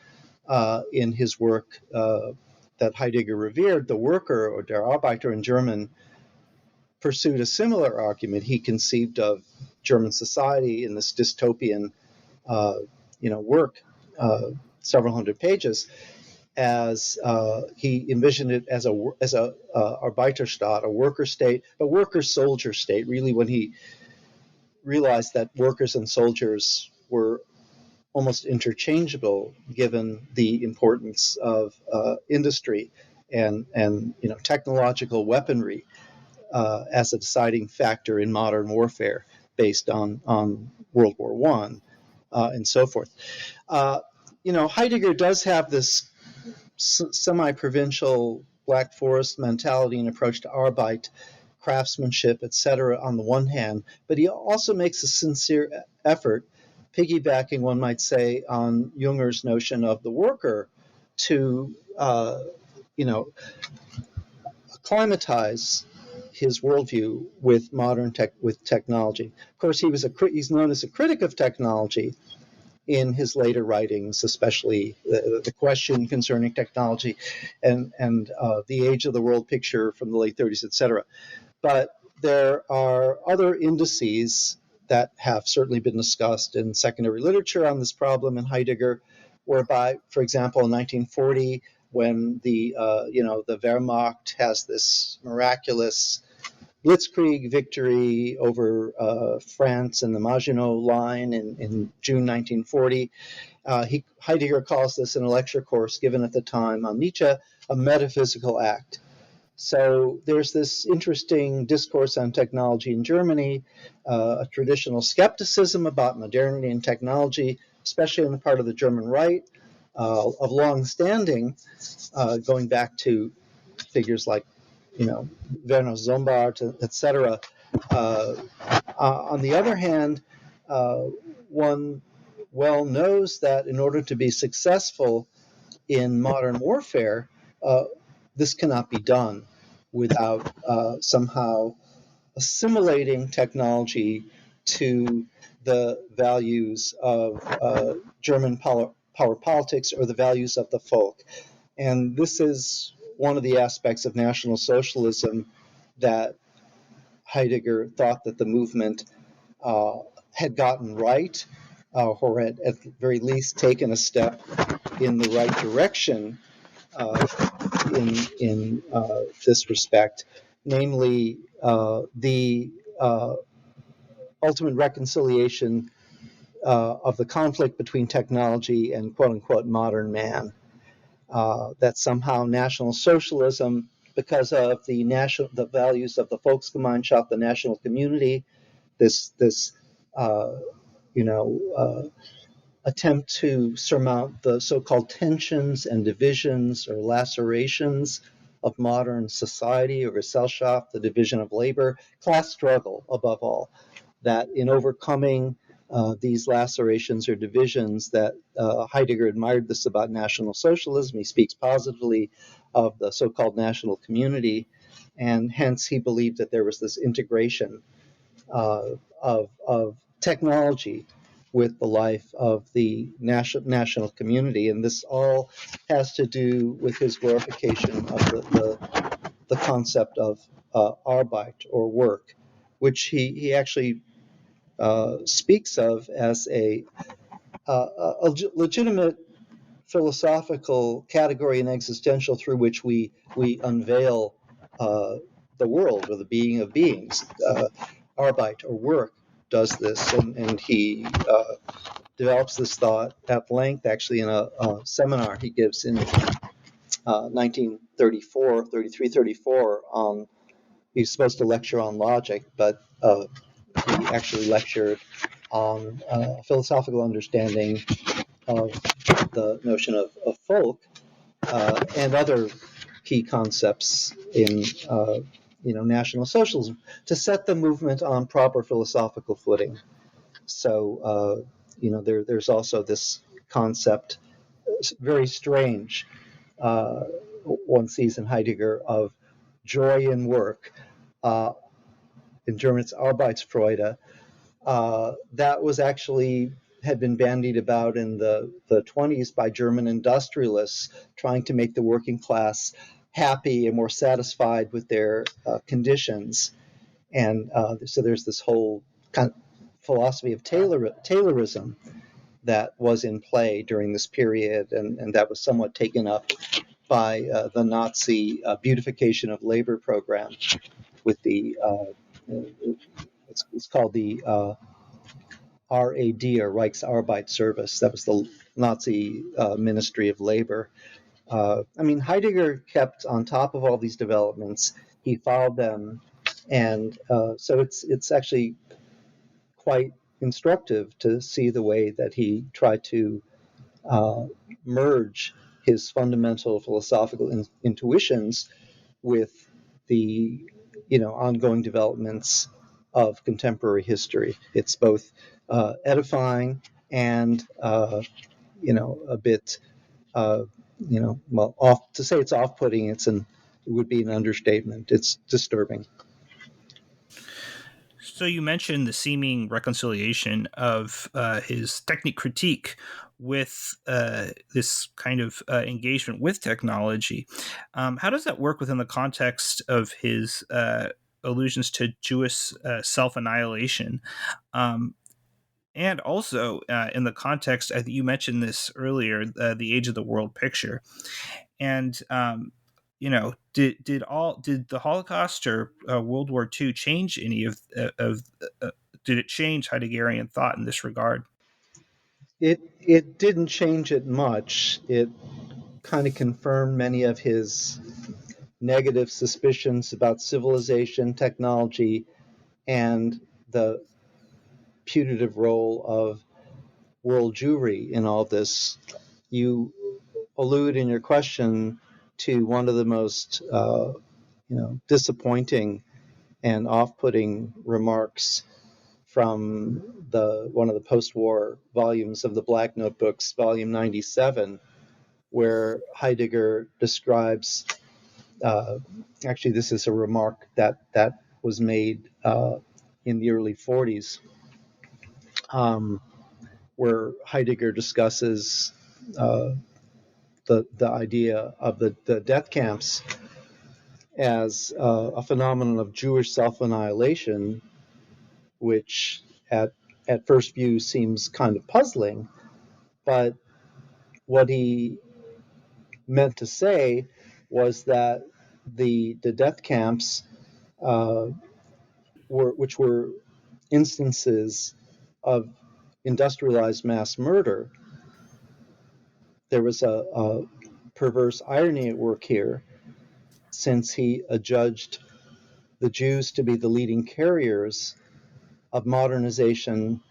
in his work that Heidegger revered, The Worker, or Der Arbeiter in German, pursued a similar argument. He conceived of German society in this dystopian, work, several hundred pages, as he envisioned it as a Arbeiterstaat, a worker state, a worker-soldier state, really, when he realized that workers and soldiers were almost interchangeable given the importance of industry and technological weaponry as a deciding factor in modern warfare based on World War I and so forth. Heidegger does have this semi-provincial Black Forest mentality and approach to Arbeit, craftsmanship, etc. on the one hand, but he also makes a sincere effort, piggybacking, one might say, on Junger's notion of the worker, to acclimatize his worldview with modern technology. Of course, he's known as a critic of technology in his later writings, especially the question concerning technology and the age of the world picture from the late 30s, etc. But there are other indices that have certainly been discussed in secondary literature on this problem in Heidegger, whereby, for example, in 1940, when the Wehrmacht has this miraculous blitzkrieg victory over France and the Maginot Line in June 1940. Heidegger calls this in a lecture course given at the time on Nietzsche a metaphysical act. So there's this interesting discourse on technology in Germany, a traditional skepticism about modernity and technology, especially on the part of the German right, of long standing, going back to figures like Werner Sombart, etc. On the other hand, one well knows that in order to be successful in modern warfare, this cannot be done without somehow assimilating technology to the values of German power politics or the values of the folk. And this is one of the aspects of National Socialism that Heidegger thought that the movement had gotten right, or had at the very least taken a step in the right direction in this respect, namely the ultimate reconciliation of the conflict between technology and quote-unquote modern man. That somehow National Socialism, because of the values of the Volksgemeinschaft, the national community, this attempt to surmount the so-called tensions and divisions or lacerations of modern society, or Gesellschaft, the division of labor, class struggle above all, that in overcoming these lacerations or divisions, that Heidegger admired this about National Socialism. He speaks positively of the so-called national community, and hence he believed that there was this integration of technology with the life of the national community. And this all has to do with his glorification of the concept of Arbeit, or work, which he actually speaks of as a legitimate philosophical category and existential through which we unveil the world, or the being of beings. Arbeit, or work, does this, and he develops this thought at length, actually, in a seminar he gives in 1934, 33, 34. He's supposed to lecture on logic, but he actually lectured on philosophical understanding of the notion of folk and other key concepts in National Socialism, to set the movement on proper philosophical footing. So there's also this concept, very strange, one sees in Heidegger, of joy in work. In German, it's Arbeitsfreude. That was actually had been bandied about in the 20s by German industrialists, trying to make the working class happy and more satisfied with their conditions. And so there's this whole kind of philosophy of Taylorism that was in play during this period, and that was somewhat taken up by the Nazi beautification of labor program with the it's called the RAD, or Reichsarbeitsservice. That was the Nazi Ministry of Labor. Heidegger kept on top of all these developments. He followed them, and so it's actually quite instructive to see the way that he tried to merge his fundamental philosophical intuitions with the ongoing developments of contemporary history. It's both edifying and a bit to say it's off-putting, it would be an understatement. It's disturbing. So you mentioned the seeming reconciliation of his technique critique with this kind of engagement with technology. How does that work within the context of his allusions to Jewish self-annihilation? And also in the context, I think you mentioned this earlier, the age of the world picture. And did the Holocaust or World War II change any of did it change Heideggerian thought in this regard? It didn't change it much. It kind of confirmed many of his negative suspicions about civilization, technology, and the putative role of world Jewry in all this. You allude in your question to one of the most disappointing and off-putting remarks from one of the post-war volumes of the Black Notebooks, volume 97, where Heidegger describes, actually this is a remark that was made in the early 40s, where Heidegger discusses the idea of the death camps as a phenomenon of Jewish self-annihilation, which at first view seems kind of puzzling, but what he meant to say was that the death camps, which were instances of industrialized mass murder, there was a perverse irony at work here, since he adjudged the Jews to be the leading carriers of modernization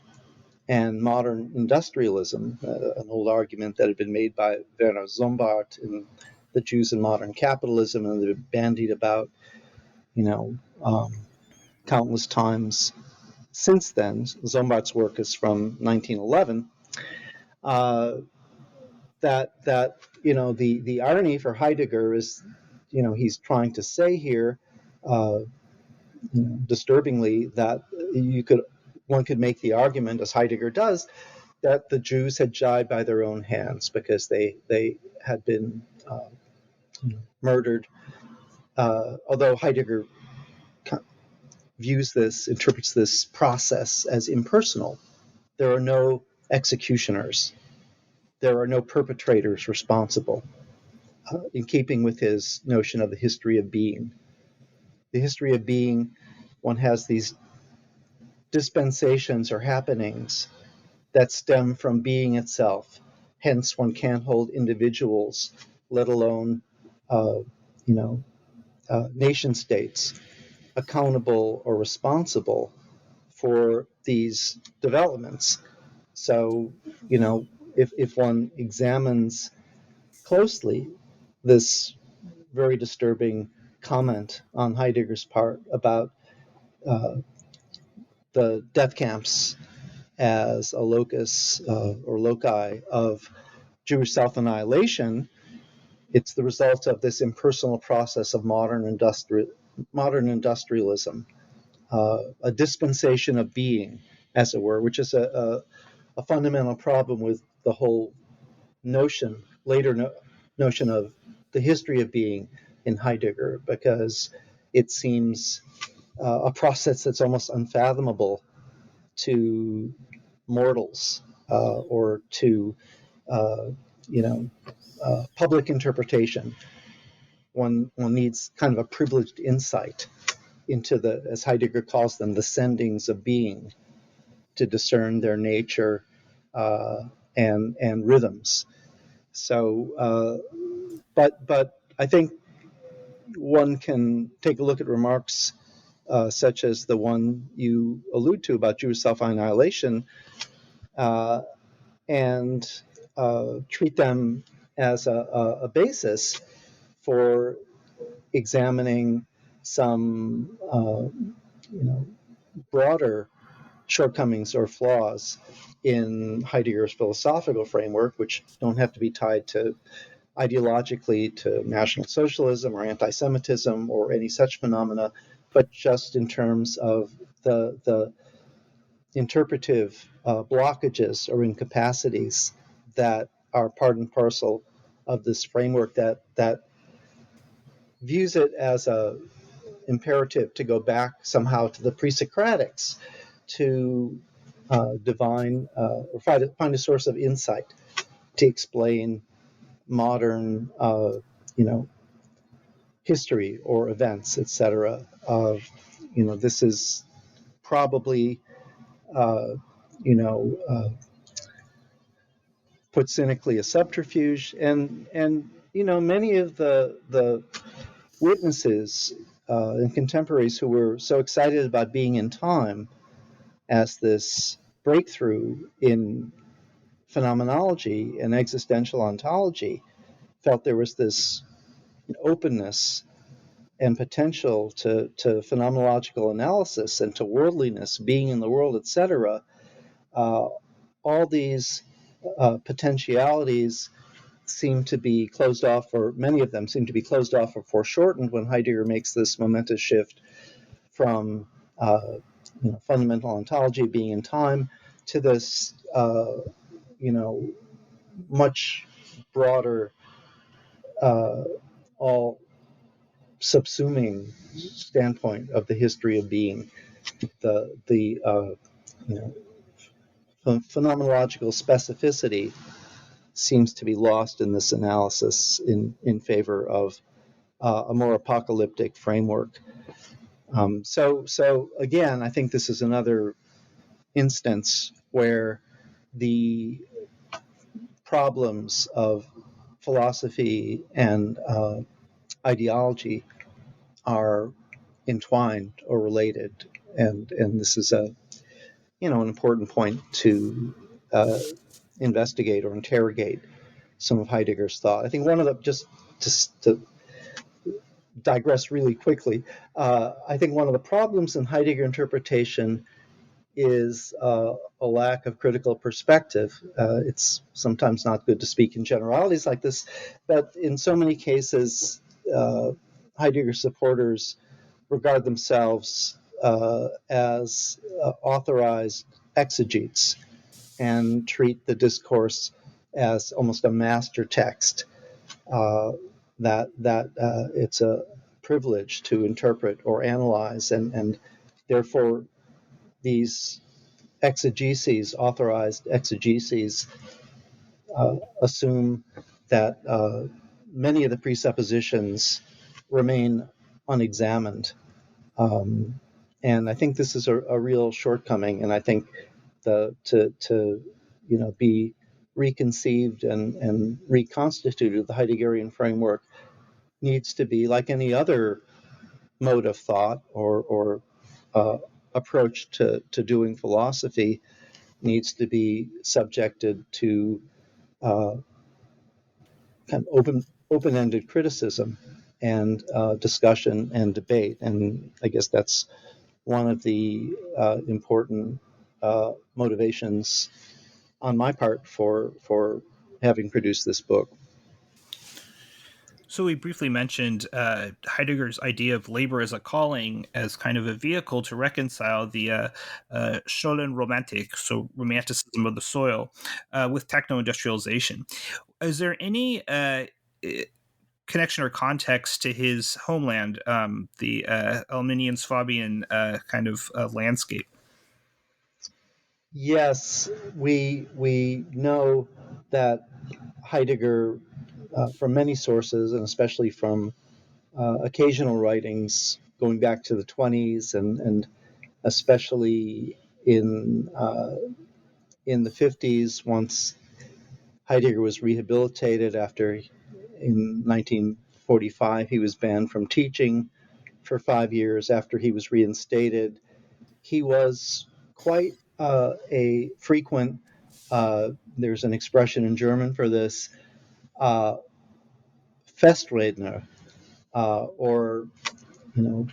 and modern industrialism, an old argument that had been made by Werner Sombart in The Jews in Modern Capitalism, and they've bandied about, countless times since then. Zombart's work is from 1911. The irony for Heidegger is, he's trying to say here, disturbingly, that one could make the argument, as Heidegger does, that the Jews had died by their own hands because they had been murdered. Although Heidegger interprets this process as impersonal. There are no executioners. There are no perpetrators responsible, in keeping with his notion of the history of being. The history of being, one has these dispensations or happenings that stem from being itself. Hence, one can't hold individuals, let alone, nation states, accountable or responsible for these developments. So, if one examines closely this very disturbing comment on Heidegger's part about the death camps as a locus or loci of Jewish self-annihilation, it's the result of this impersonal process of modern industrialism, a dispensation of being, as it were, which is a fundamental problem with the whole notion of the history of being in Heidegger, because it seems a process that's almost unfathomable to mortals or to public interpretation. One needs kind of a privileged insight into the, as Heidegger calls them, the sendings of being, to discern their nature and rhythms. So, but I think one can take a look at remarks such as the one you allude to about Jewish self-annihilation and treat them as a basis for examining some broader shortcomings or flaws in Heidegger's philosophical framework, which don't have to be tied to ideologically to National Socialism or anti-Semitism or any such phenomena, but just in terms of the interpretive blockages or incapacities that are part and parcel of this framework that views it as a imperative to go back somehow to the pre-Socratics to divine or find a source of insight to explain modern, history or events, etc. This is probably, put cynically, a subterfuge, and many of the witnesses and contemporaries who were so excited about being in time as this breakthrough in phenomenology and existential ontology felt there was this openness and potential to phenomenological analysis and to worldliness, being in the world, etc. All these potentialities seem to be closed off, or many of them seem to be closed off or foreshortened when Heidegger makes this momentous shift from fundamental ontology, being in time, to this much broader, all subsuming standpoint of the history of being. The phenomenological specificity seems to be lost in this analysis in favor of a more apocalyptic framework. So again, I think this is another instance where the problems of philosophy and ideology are entwined or related, and this is an important point to investigate or interrogate some of Heidegger's thought. I think one of the, just to digress really quickly, I think one of the problems in Heidegger interpretation is a lack of critical perspective. It's sometimes not good to speak in generalities like this, but in so many cases, Heidegger supporters regard themselves as authorized exegetes and treat the discourse as almost a master text, that it's a privilege to interpret or analyze, and therefore these exegeses, authorized exegeses, assume that many of the presuppositions remain unexamined. And I think this is a real shortcoming, and I think to be reconceived and reconstituted, the Heideggerian framework needs to be like any other mode of thought or approach to doing philosophy, needs to be subjected to kind of open-ended criticism and discussion and debate. And I guess that's one of the important motivations on my part for having produced this book. So we briefly mentioned Heidegger's idea of labor as a calling as kind of a vehicle to reconcile the Scholenromantik, so romanticism of the soil, with techno-industrialization. Is there any connection or context to his homeland, the Armenian Swabian kind of landscape? Yes, we know that Heidegger, from many sources, and especially from occasional writings going back to the 20s, and especially in the 50s, once Heidegger was rehabilitated after, in 1945, he was banned from teaching for 5 years. After he was reinstated, he was quite a frequent, there's an expression in German for this, uh, Festredner, or you know,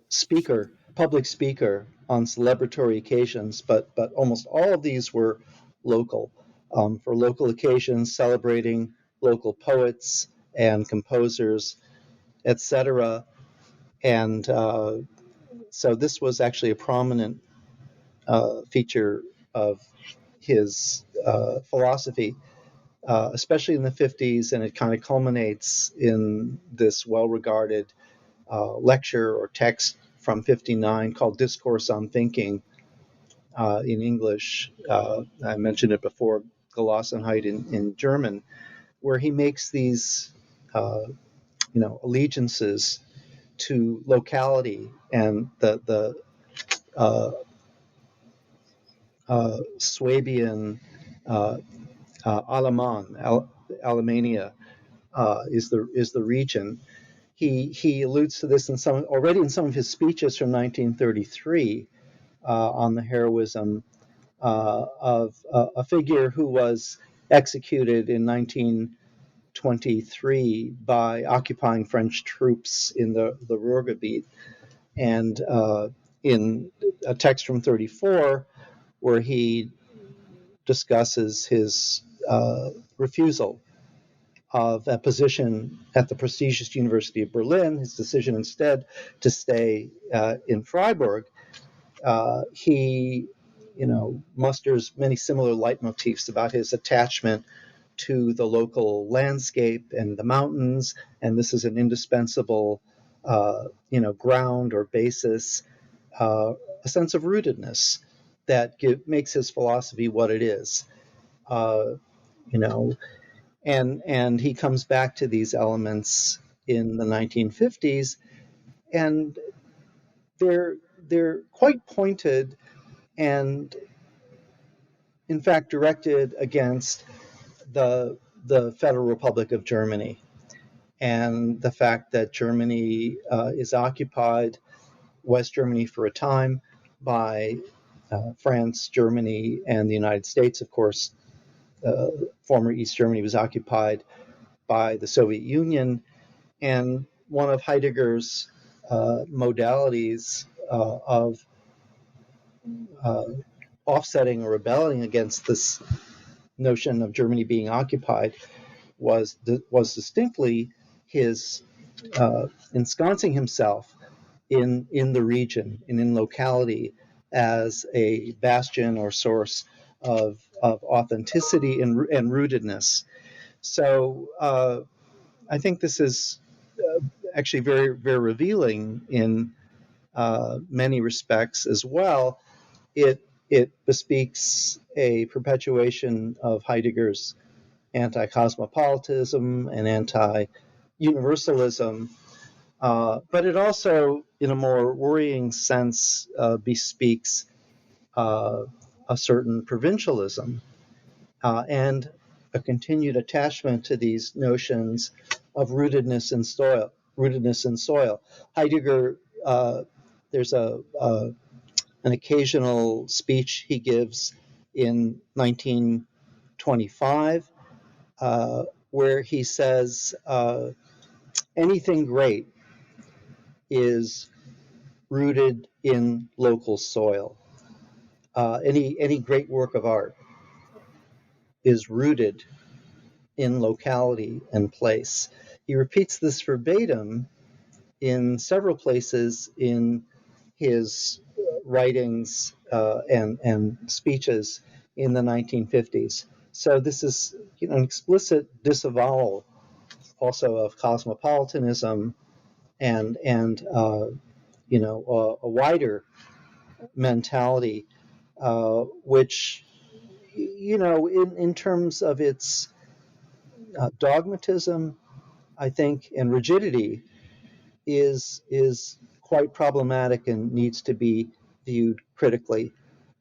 speaker, public speaker on celebratory occasions, but almost all of these were local, for local occasions, celebrating local poets and composers, etc. And so this was actually a prominent feature of his philosophy, especially in the 50s, and it kind of culminates in this well-regarded lecture or text from 59 called Discourse on Thinking, in English. I mentioned it before, Gelassenheit in German, where he makes these allegiances to locality and the Swabian Alemania is the region. He alludes to this in some of his speeches from 1933 on the heroism of a figure who was executed in 1923 by occupying French troops in the Ruhrgebiet. And in a text from 34, where he discusses his refusal of a position at the prestigious University of Berlin, his decision instead to stay in Freiburg, he, musters many similar leitmotifs about his attachment to the local landscape and the mountains, and this is an indispensable, ground or basis, a sense of rootedness that makes his philosophy what it is. Uh, you know, and he comes back to these elements in the 1950s, and they're quite pointed and, in fact, directed against the Federal Republic of Germany and the fact that Germany is occupied, West Germany for a time, by France, Germany, and the United States. Of course, former East Germany was occupied by the Soviet Union, and one of Heidegger's modalities of offsetting or rebelling against this notion of Germany being occupied was distinctly his ensconcing himself in the region and in locality as a bastion or source of authenticity and rootedness. So I think this is actually very, very revealing in many respects as well. It bespeaks a perpetuation of Heidegger's anti-cosmopolitanism and anti-universalism, but it also, in a more worrying sense, bespeaks a certain provincialism and a continued attachment to these notions of rootedness in soil. Rootedness in soil. Heidegger, there's an occasional speech he gives in 1925 where he says anything great is rooted in local soil. Any great work of art is rooted in locality and place. He repeats this verbatim in several places in his writings and speeches in the 1950s. So this is, an explicit disavowal also of cosmopolitanism and a wider mentality, which in terms of its dogmatism, I think, and rigidity, is quite problematic and needs to be viewed critically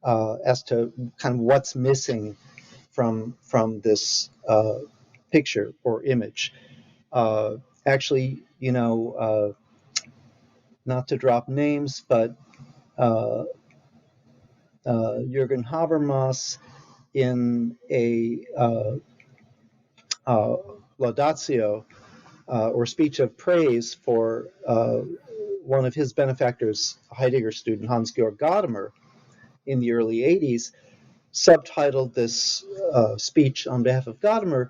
as to kind of what's missing from this picture or image. Actually, not to drop names, but Jürgen Habermas in a laudatio or speech of praise for one of his benefactors, a Heidegger student, Hans-Georg Gadamer, in the early 80s, subtitled this speech on behalf of Gadamer,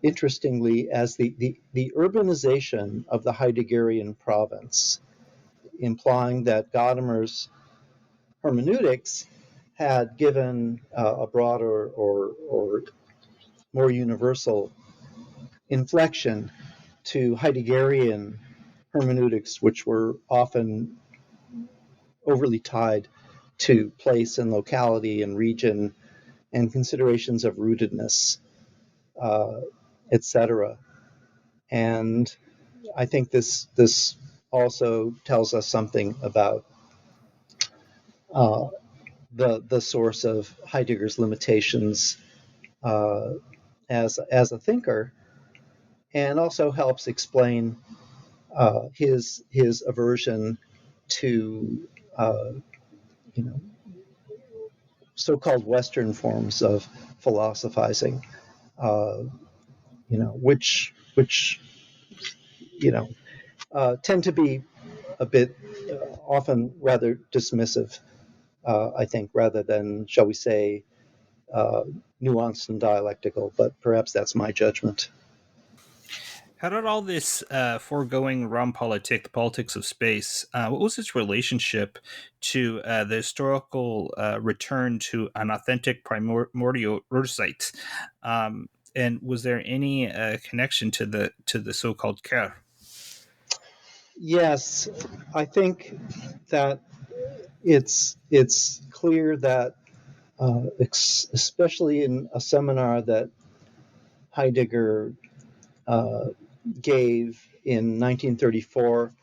interestingly, as the urbanization of the Heideggerian province, implying that Gadamer's hermeneutics had given a broader or more universal inflection to Heideggerian hermeneutics, which were often overly tied to place and locality and region and considerations of rootedness, etc. And I think this also tells us something about the source of Heidegger's limitations as a thinker, and also helps explain his aversion to so-called Western forms of philosophizing, which tend to be a bit often rather dismissive, I think, rather than, shall we say, nuanced and dialectical. But perhaps that's my judgment. How did all this foregoing Raumpolitik, the politics of space, what was its relationship to the historical return to an authentic primordial Ursite? And was there any connection to the so-called Ker? Yes, I think that it's clear that, especially in a seminar that Heidegger gave in 1934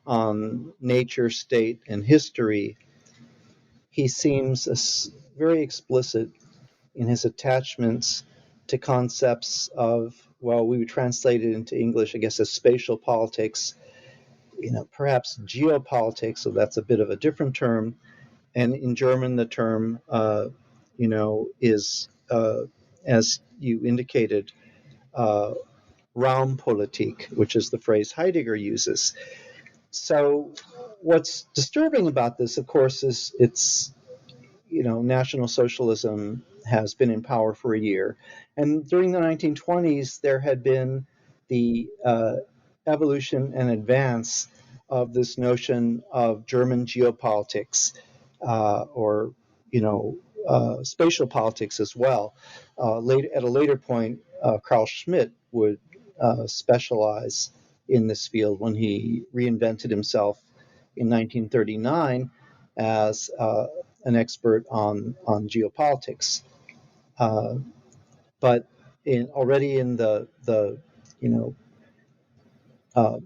on nature, state, and history, he seems very explicit in his attachments to concepts of, well, we would translate it into English, I guess, as spatial politics, perhaps geopolitics, so that's a bit of a different term. And in German, the term, is, as you indicated, Raumpolitik, which is the phrase Heidegger uses. So what's disturbing about this, of course, is it's, National Socialism has been in power for a year. And during the 1920s, there had been the evolution and advance of this notion of German geopolitics, or, spatial politics as well. At a later point, Carl Schmitt would specialize in this field when he reinvented himself in 1939 as an expert on geopolitics. But already in the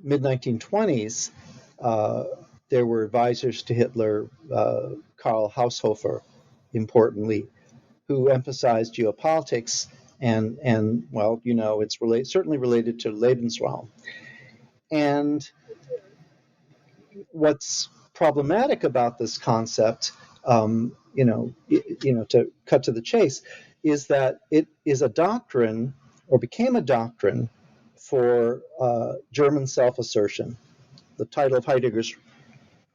mid 1920s, there were advisors to Hitler, Karl Haushofer, importantly, who emphasized geopolitics, and well, it's certainly related to Lebensraum. And what's problematic about this concept, to cut to the chase, is that it is a doctrine, or became a doctrine, for German self-assertion. The title of Heidegger's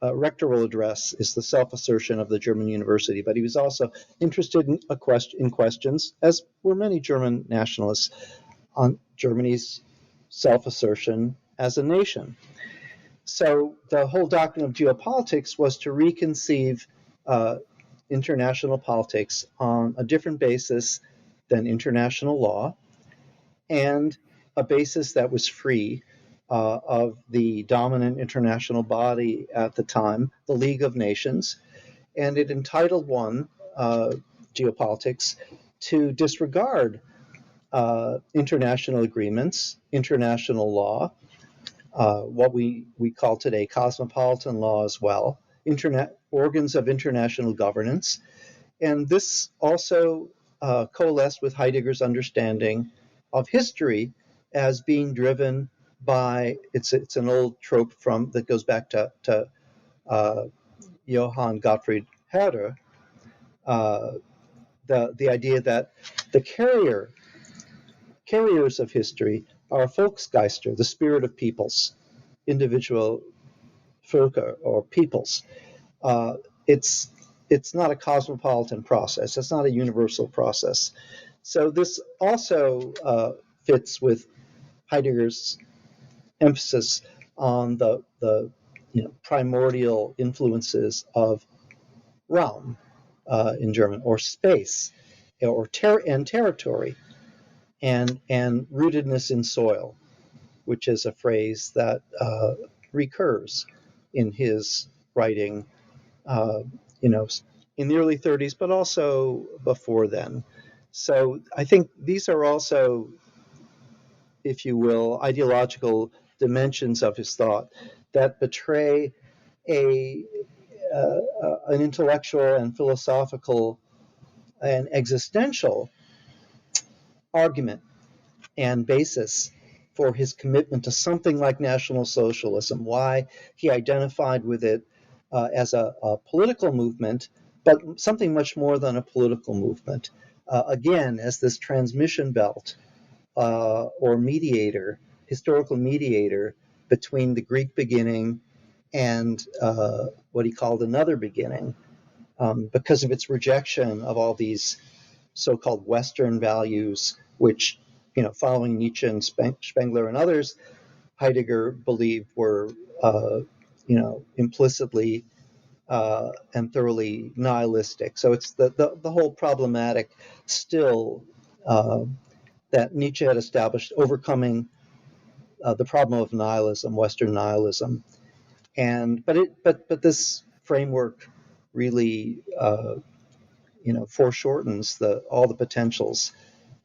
rectoral address is the self-assertion of the German university, but he was also interested in questions, as were many German nationalists, on Germany's self-assertion as a nation. So the whole doctrine of geopolitics was to reconceive international politics on a different basis than international law, and a basis that was free of the dominant international body at the time, the League of Nations. And it entitled one, geopolitics, to disregard international agreements, international law, what we call today cosmopolitan law as well, organs of international governance. And this also coalesced with Heidegger's understanding of history as being driven by, it's an old trope that goes back to Johann Gottfried Herder, the idea that the carriers of history are Volksgeister, the spirit of peoples, individual Völker or peoples. It's not a cosmopolitan process. It's not a universal process. So this also fits with Heidegger's emphasis on the primordial influences of Raum in German, or space, or territory, and rootedness in soil, which is a phrase that recurs in his writing, in the early 30s, but also before then. So I think these are also, if you will, ideological dimensions of his thought that betray an intellectual and philosophical and existential argument and basis for his commitment to something like National Socialism, why he identified with it as a political movement, but something much more than a political movement. Again, as this transmission belt or mediator, historical mediator between the Greek beginning and what he called another beginning, because of its rejection of all these so-called Western values, which, following Nietzsche and Spengler and others, Heidegger believed were, implicitly and thoroughly nihilistic. So it's the whole problematic still that Nietzsche had established, overcoming the problem of nihilism, Western nihilism, but this framework really foreshortens all the potentials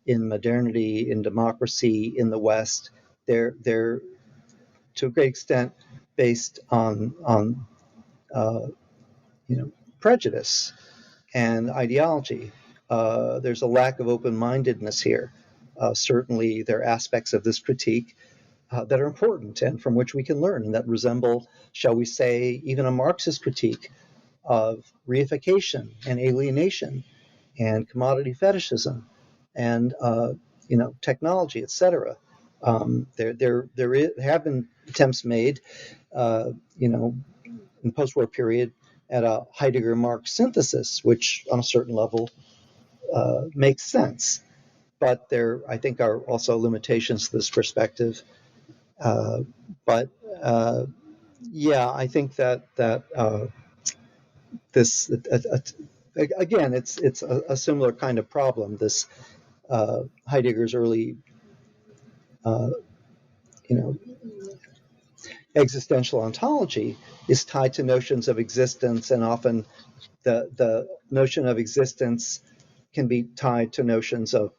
in modernity, in democracy, in the West. They're to a great extent based on prejudice and ideology. There's a lack of open-mindedness here. Certainly, there are aspects of this critique that are important and from which we can learn, and that resemble, shall we say, even a Marxist critique of reification and alienation and commodity fetishism and technology, etc. There have been attempts made, in the post-war period, at a Heidegger-Marx synthesis, which on a certain level makes sense. But there, I think, are also limitations to this perspective. But yeah, I think that this again, it's a similar kind of problem. This Heidegger's early, uh, you know, existential ontology is tied to notions of existence, and often the notion of existence can be tied to notions of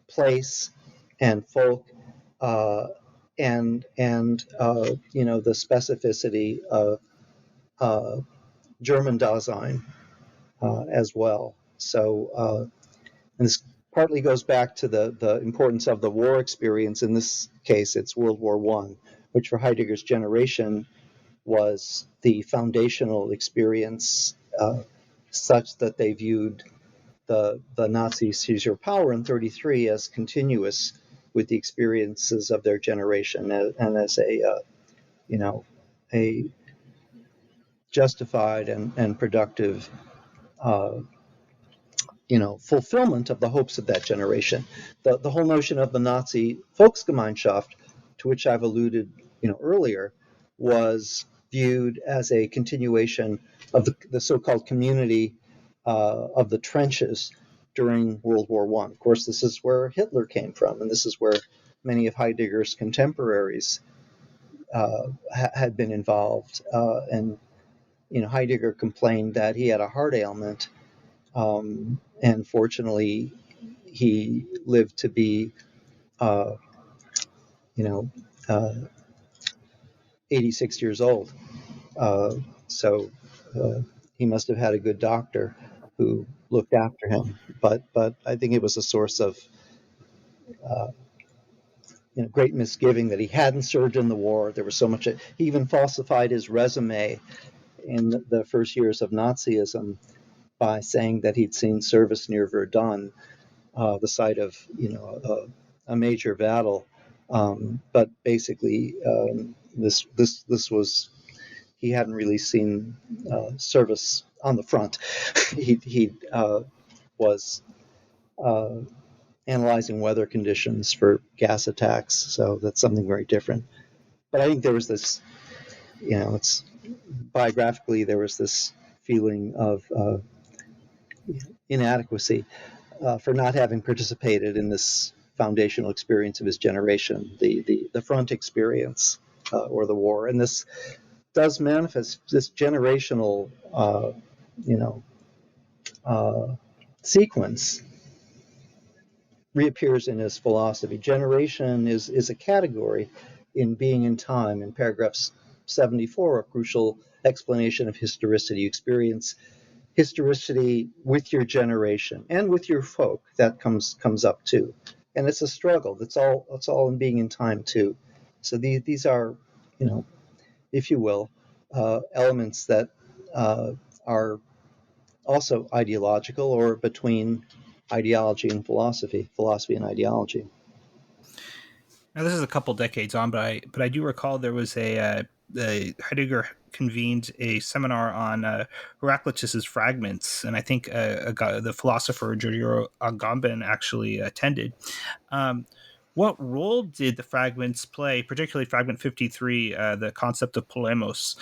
place and folk, uh, and the specificity of German Dasein as well. So, and this partly goes back to the importance of the war experience. In this case, it's World War I, which for Heidegger's generation was the foundational experience, such that they viewed the Nazi seizure of power in 1933 as continuous with the experiences of their generation, and as a justified and productive uh, fulfillment of the hopes of that generation. The whole notion of the Nazi Volksgemeinschaft, to which I've alluded earlier, was viewed as a continuation of the so-called community of the trenches during World War I. Of course, this is where Hitler came from, and this is where many of Heidegger's contemporaries had been involved. And Heidegger complained that he had a heart ailment, and fortunately, he lived to be, uh, you know, uh, 86 years old. So he must have had a good doctor who looked after him. But I think it was a source of uh, great misgiving that he hadn't served in the war. There was so much. He even falsified his resume in the first years of Nazism by saying that he'd seen service near Verdun, the site of a major battle. But basically, this was, he hadn't really seen service on the front. he was analyzing weather conditions for gas attacks, so that's something very different. But I think there was this, it's biographically, there was this feeling of inadequacy for not having participated in this foundational experience of his generation, the front experience, or the war. And this does manifest, this generational you know sequence reappears in his philosophy. Generation is a category in Being in Time, in paragraph 74, a crucial explanation of historicity. You experience historicity with your generation and with your folk. That comes up too, and it's a struggle. That's all in Being in Time too. So these are, if you will, elements that are also ideological, or between ideology and philosophy and ideology. Now this is a couple decades on, but I do recall there was Heidegger convened a seminar on Heraclitus's fragments, and I think the philosopher Giorgio Agamben actually attended. What role did the fragments play, particularly fragment 53, the concept of polemos,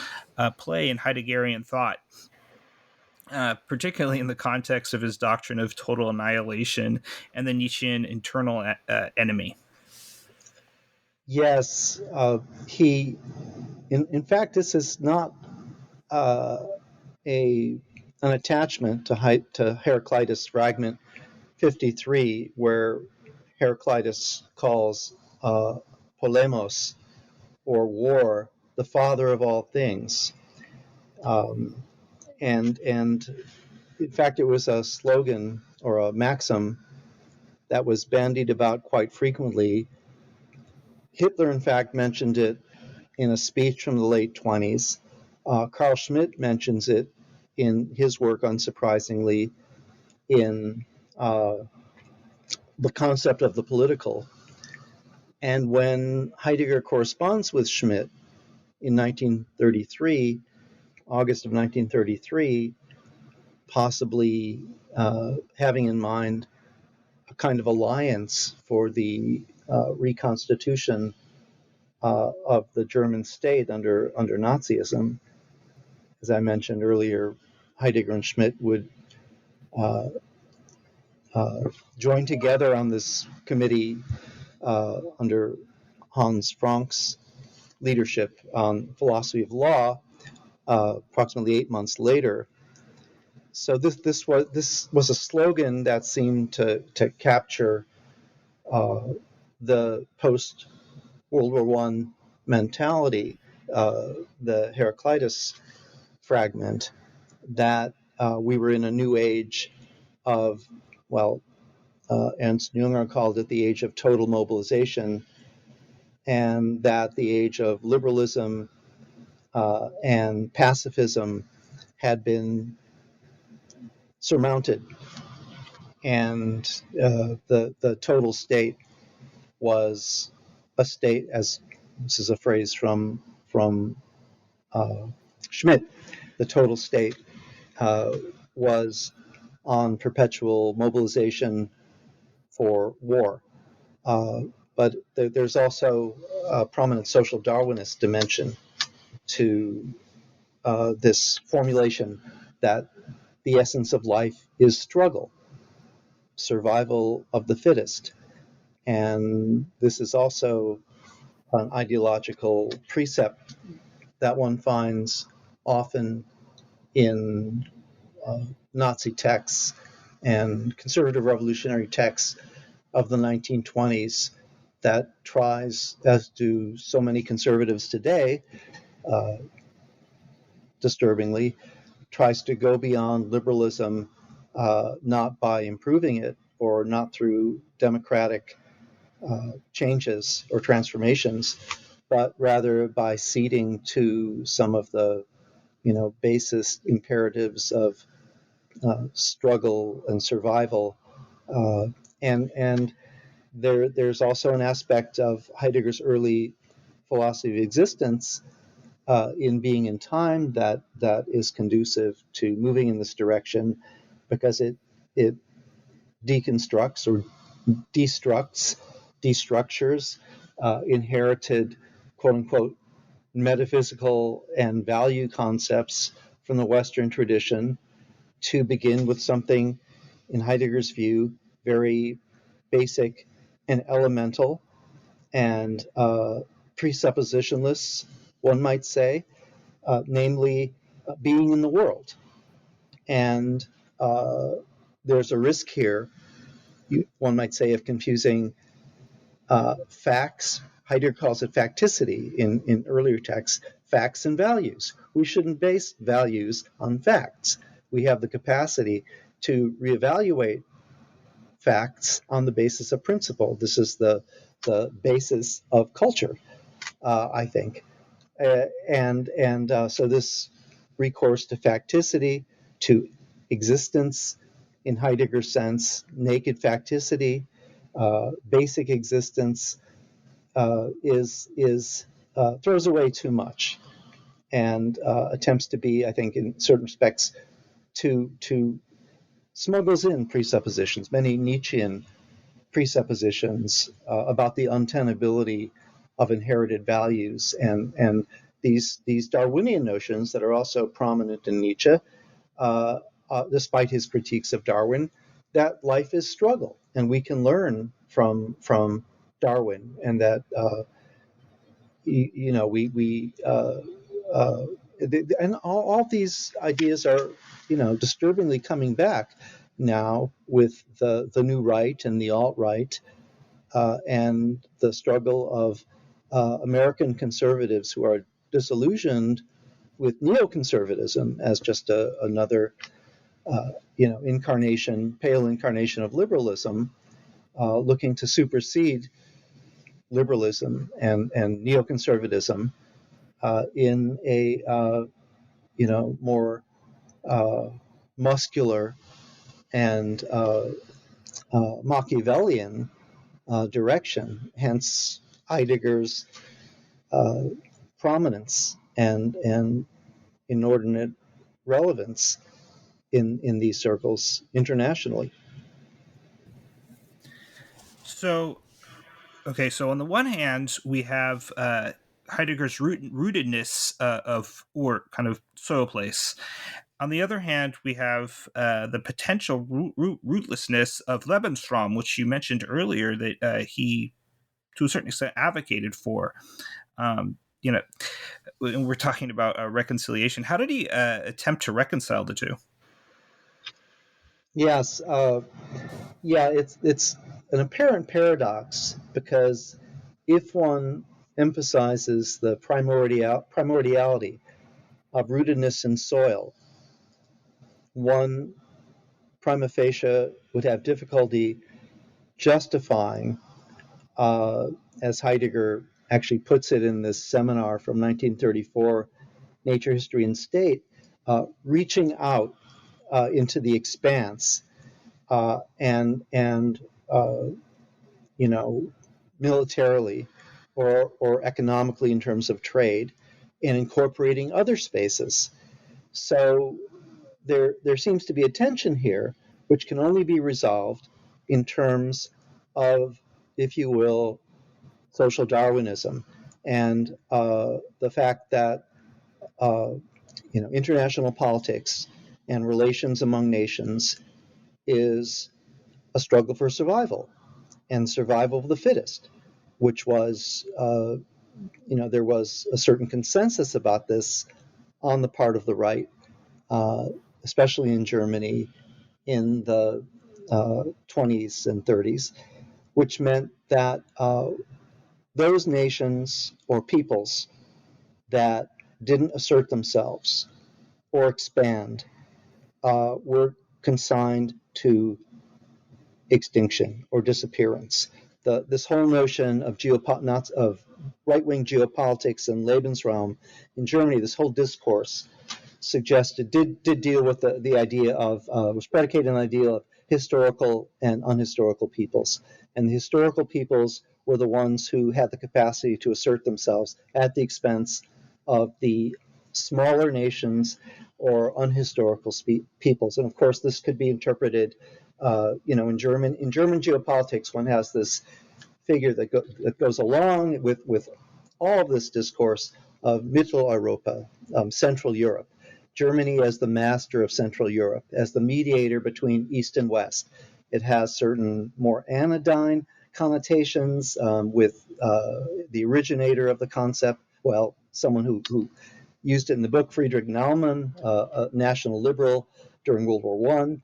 play in Heideggerian thought? Particularly in the context of his doctrine of total annihilation and the Nietzschean internal enemy. Yes, he. In fact, this is not an attachment to Heraclitus fragment 53, where Heraclitus calls polemos, or war, the father of all things. And in fact, it was a slogan or a maxim that was bandied about quite frequently Hitler, in fact, mentioned it in a speech from the late 20s. Carl Schmitt mentions it in his work, unsurprisingly, in the concept of the political. And when Heidegger corresponds with Schmitt in 1933, August of 1933, possibly having in mind a kind of alliance for the reconstitution of the German state under Nazism. As I mentioned earlier, Heidegger and Schmitt would uh, join together on this committee under Hans Frank's leadership on philosophy of law approximately 8 months later. So this was a slogan that seemed to capture the post World War I mentality, the Heraclitus fragment, that we were in a new age of, well, Ernst Jünger called it the age of total mobilization, and that the age of liberalism and pacifism had been surmounted, and the total state was a state, as this is a phrase from Schmitt, the total state was on perpetual mobilization for war. But there's also a prominent social Darwinist dimension to this formulation that the essence of life is struggle, survival of the fittest. And this is also an ideological precept that one finds often in Nazi texts and conservative revolutionary texts of the 1920s that tries, as do so many conservatives today, uh, disturbingly, tries to go beyond liberalism, not by improving it or not through democratic changes or transformations, but rather by ceding to some of the basest imperatives of struggle and survival. And there's also an aspect of Heidegger's early philosophy of existence in being in time that is conducive to moving in this direction, because it deconstructs or destructures inherited, quote unquote, metaphysical and value concepts from the Western tradition, to begin with something, in Heidegger's view, very basic and elemental and presuppositionless, one might say, namely being in the world. And there's a risk here, one might say, of confusing facts. Heidegger calls it facticity in earlier texts, facts and values. We shouldn't base values on facts. We have the capacity to reevaluate facts on the basis of principle. This is the basis of culture, I think. So this recourse to facticity, to existence in Heidegger's sense, naked facticity, basic existence, is throws away too much, and attempts to be, I think, in certain respects, to smuggles in presuppositions, many Nietzschean presuppositions about the untenability of inherited values, and these Darwinian notions that are also prominent in Nietzsche, despite his critiques of Darwin, that life is struggle, and we can learn from Darwin, and that and all these ideas are disturbingly coming back now with the new right and the alt-right, and the struggle of American conservatives who are disillusioned with neoconservatism as just another pale incarnation of liberalism, looking to supersede liberalism and neoconservatism in a more muscular and Machiavellian direction. Hence Heidegger's prominence and inordinate relevance in these circles internationally. So, okay, so on the one hand, we have Heidegger's rootedness of, or kind of soil place. On the other hand, we have the potential rootlessness of Lebensraum, which you mentioned earlier that he, to a certain extent, advocated for. You know, when we're talking about reconciliation, how did he attempt to reconcile the two? Yes, it's an apparent paradox because if one emphasizes the primordiality of rootedness in soil, one prima facie would have difficulty justifying, as Heidegger actually puts it in this seminar from 1934, Nature, History, and State, reaching out into the expanse and militarily or economically in terms of trade, and incorporating other spaces. So there seems to be a tension here, which can only be resolved in terms of, if you will, social Darwinism, and the fact that international politics and relations among nations is a struggle for survival and survival of the fittest, which was, there was a certain consensus about this on the part of the right, especially in Germany in the 20s and 30s, which meant that those nations or peoples that didn't assert themselves or expand were consigned to extinction or disappearance. This whole notion of right-wing geopolitics and Lebensraum in Germany, this whole discourse did deal with the idea of, was predicated on the idea of historical and unhistorical peoples. And the historical peoples were the ones who had the capacity to assert themselves at the expense of the smaller nations or unhistorical peoples. And of course, this could be interpreted, in German geopolitics, one has this figure that goes along with all of this discourse of Mitteleuropa, Central Europe. Germany as the master of Central Europe, as the mediator between East and West. It has certain more anodyne connotations with the originator of the concept, someone who used it in the book, Friedrich Naumann, a national liberal during World War I,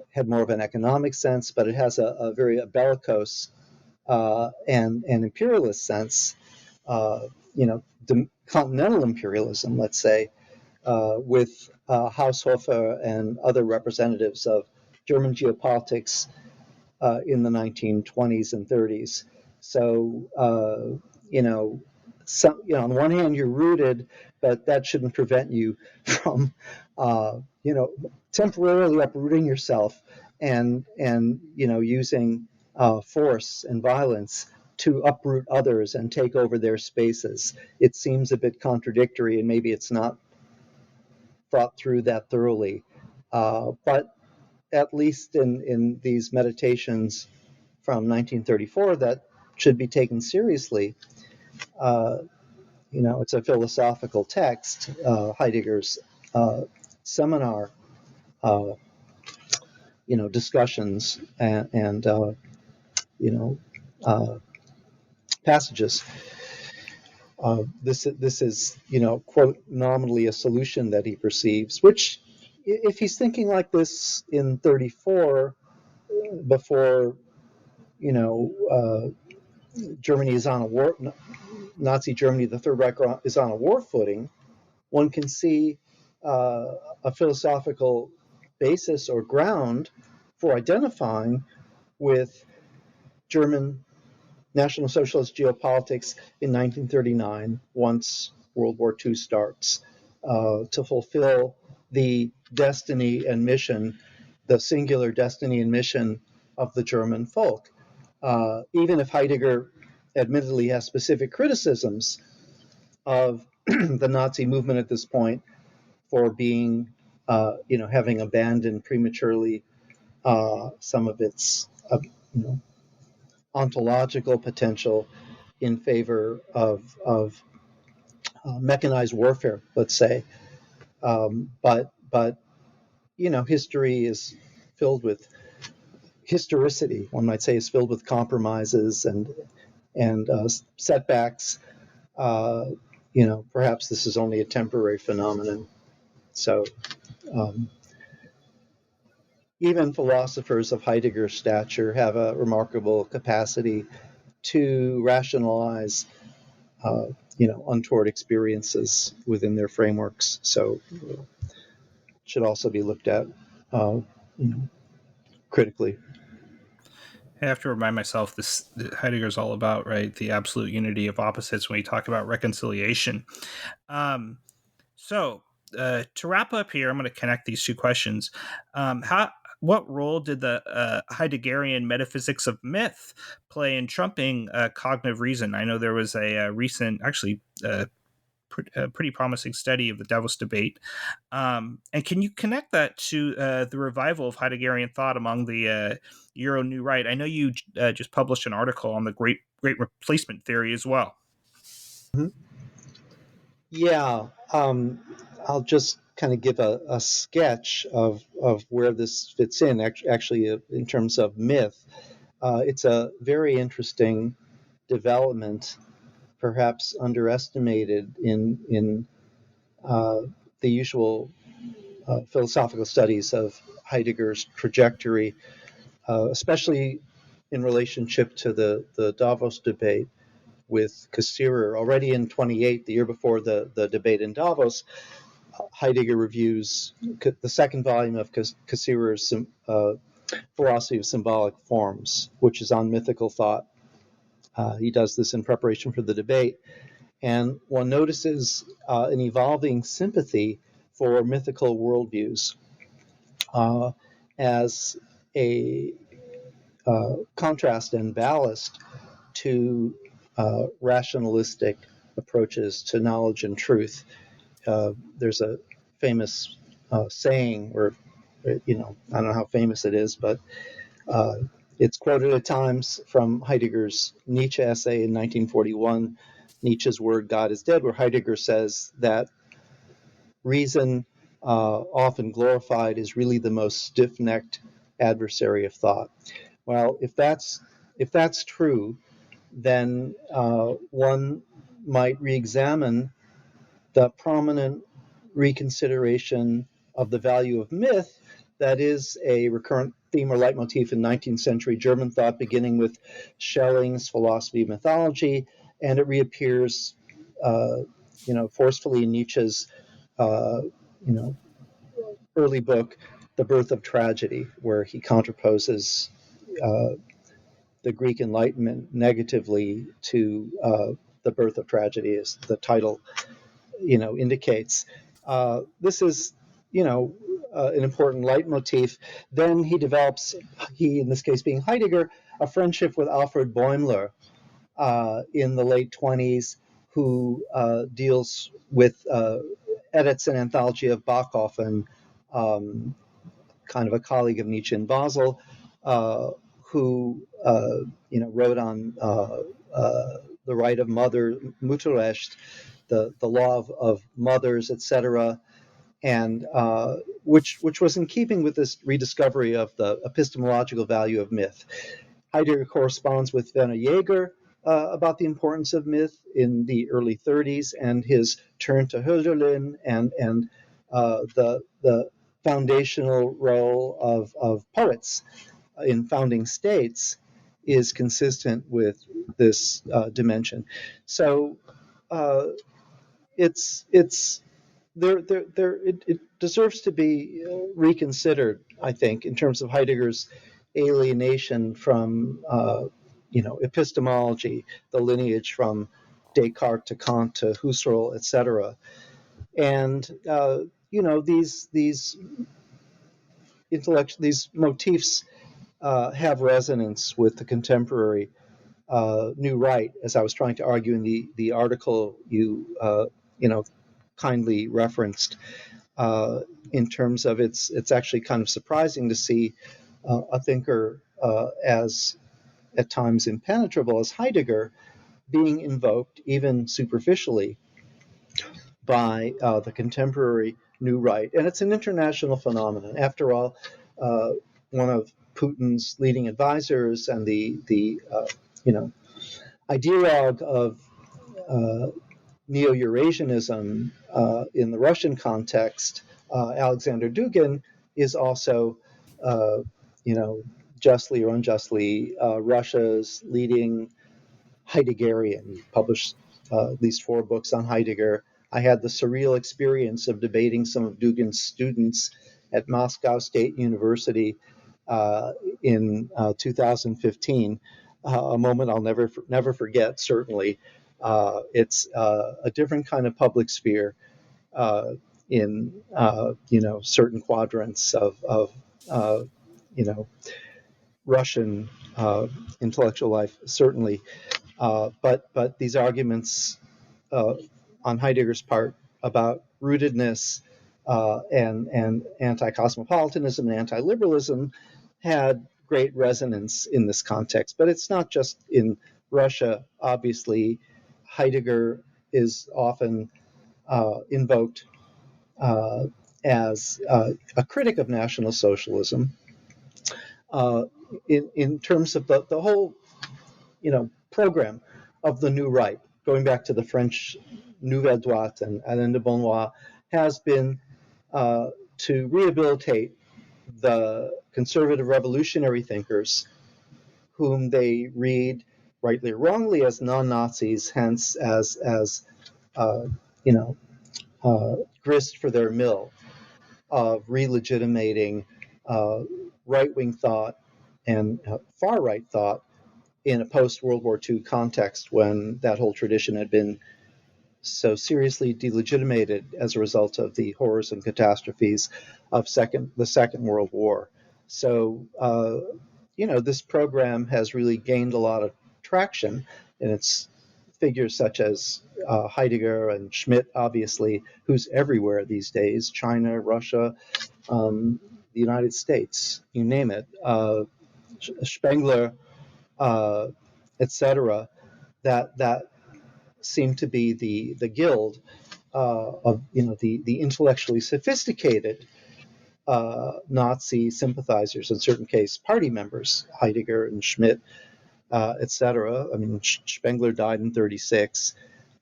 had more of an economic sense, but it has a very bellicose and imperialist sense, continental imperialism, let's say, with Haushofer and other representatives of German geopolitics in the 1920s and 30s. So, on the one hand, you're rooted, but that shouldn't prevent you from, temporarily uprooting yourself and using force and violence to uproot others and take over their spaces. It seems a bit contradictory, and maybe it's not thought through that thoroughly. But at least in these meditations from 1934 that should be taken seriously, it's a philosophical text, Heidegger's seminar, discussions and passages. This is, quote, nominally a solution that he perceives, which, if he's thinking like this in 34, before, Germany is on a war, Nazi Germany, the Third Reich is on a war footing, one can see a philosophical basis or ground for identifying with German National Socialist geopolitics in 1939, once World War II starts, to fulfill the destiny and mission, the singular destiny and mission of the German folk. Even if Heidegger admittedly has specific criticisms of the Nazi movement at this point for being, having abandoned prematurely some of its, ontological potential in favor of mechanized warfare, let's say. But history is filled with historicity. One might say is filled with compromises and setbacks. Perhaps this is only a temporary phenomenon. So even philosophers of Heidegger's stature have a remarkable capacity to rationalize, untoward experiences within their frameworks. So should also be looked at, critically. I have to remind myself this Heidegger's all about, right, the absolute unity of opposites when we talk about reconciliation. Um, so to wrap up here, I'm going to connect these two questions. What role did the Heideggerian metaphysics of myth play in trumping cognitive reason? I know there was a recent, actually, a pretty promising study of the Davos debate. And can you connect that to the revival of Heideggerian thought among the Euro New Right? I know you just published an article on the great replacement theory as well. Mm-hmm. Yeah, I'll just kind of give a sketch of where this fits in, actually, in terms of myth. It's a very interesting development, perhaps underestimated in the usual philosophical studies of Heidegger's trajectory, especially in relationship to the Davos debate with Cassirer. Already in 28, the year before the debate in Davos, Heidegger reviews the second volume of Cassirer's Philosophy of Symbolic Forms, which is on mythical thought. He does this in preparation for the debate. And one notices an evolving sympathy for mythical worldviews as a contrast and ballast to rationalistic approaches to knowledge and truth. There's a famous saying, or I don't know how famous it is, but it's quoted at times from Heidegger's Nietzsche essay in 1941, Nietzsche's Word, God is Dead, where Heidegger says that reason, often glorified, is really the most stiff-necked adversary of thought. Well, if that's true, then one might re-examine the prominent reconsideration of the value of myth that is a recurrent theme or leitmotif in 19th century German thought, beginning with Schelling's Philosophy of Mythology, and it reappears, forcefully in Nietzsche's, early book, The Birth of Tragedy, where he counterposes the Greek Enlightenment negatively to The Birth of Tragedy, as the title, indicates. This is, an important leitmotif. Then he develops, in this case being Heidegger, a friendship with Alfred Bäumler in the late 20s, who deals with, edits an anthology of Bachofen, kind of a colleague of Nietzsche in Basel, who wrote on the right of mother, Mutterrecht, the law of mothers, etc., and which was in keeping with this rediscovery of the epistemological value of myth. Heidegger corresponds with Werner Jaeger about the importance of myth in the early 30s, and his turn to Hölderlin and the foundational role of poets in founding states is consistent with this dimension. So it deserves to be reconsidered, I think, in terms of Heidegger's alienation from epistemology, the lineage from Descartes to Kant to Husserl, etc. And these these motifs have resonance with the contemporary new right, as I was trying to argue in the article you kindly referenced. In terms of it's actually kind of surprising to see a thinker as at times impenetrable as Heidegger being invoked even superficially by the contemporary new right. And it's an international phenomenon. After all, one of Putin's leading advisors and the ideologue of neo-Eurasianism in the Russian context, Alexander Dugin, is also, justly or unjustly, Russia's leading Heideggerian. He published at least 4 books on Heidegger. I had the surreal experience of debating some of Dugin's students at Moscow State University in 2015. A moment I'll never forget. Certainly, it's a different kind of public sphere in certain quadrants of Russian intellectual life, certainly. But these arguments on Heidegger's part about rootedness and anti-cosmopolitanism and anti-liberalism had great resonance in this context. But it's not just in Russia. Obviously, Heidegger is often invoked as a critic of National Socialism in terms of the whole program of the new right, going back to the French Nouvelle Droite and Alain de Benoist, has been to rehabilitate the conservative revolutionary thinkers whom they read, rightly or wrongly, as non-Nazis, hence as grist for their mill of relegitimating right-wing thought and far-right thought in a post-World War II context when that whole tradition had been so seriously delegitimated as a result of the horrors and catastrophes of the Second World War. So, this program has really gained a lot of traction, and it's figures such as Heidegger and Schmidt, obviously, who's everywhere these days, China, Russia, the United States, you name it, Spengler, etc., that seem to be the guild of the intellectually sophisticated Nazi sympathizers, in certain case party members, Heidegger and Schmidt, etc. I mean, Spengler died in 1936.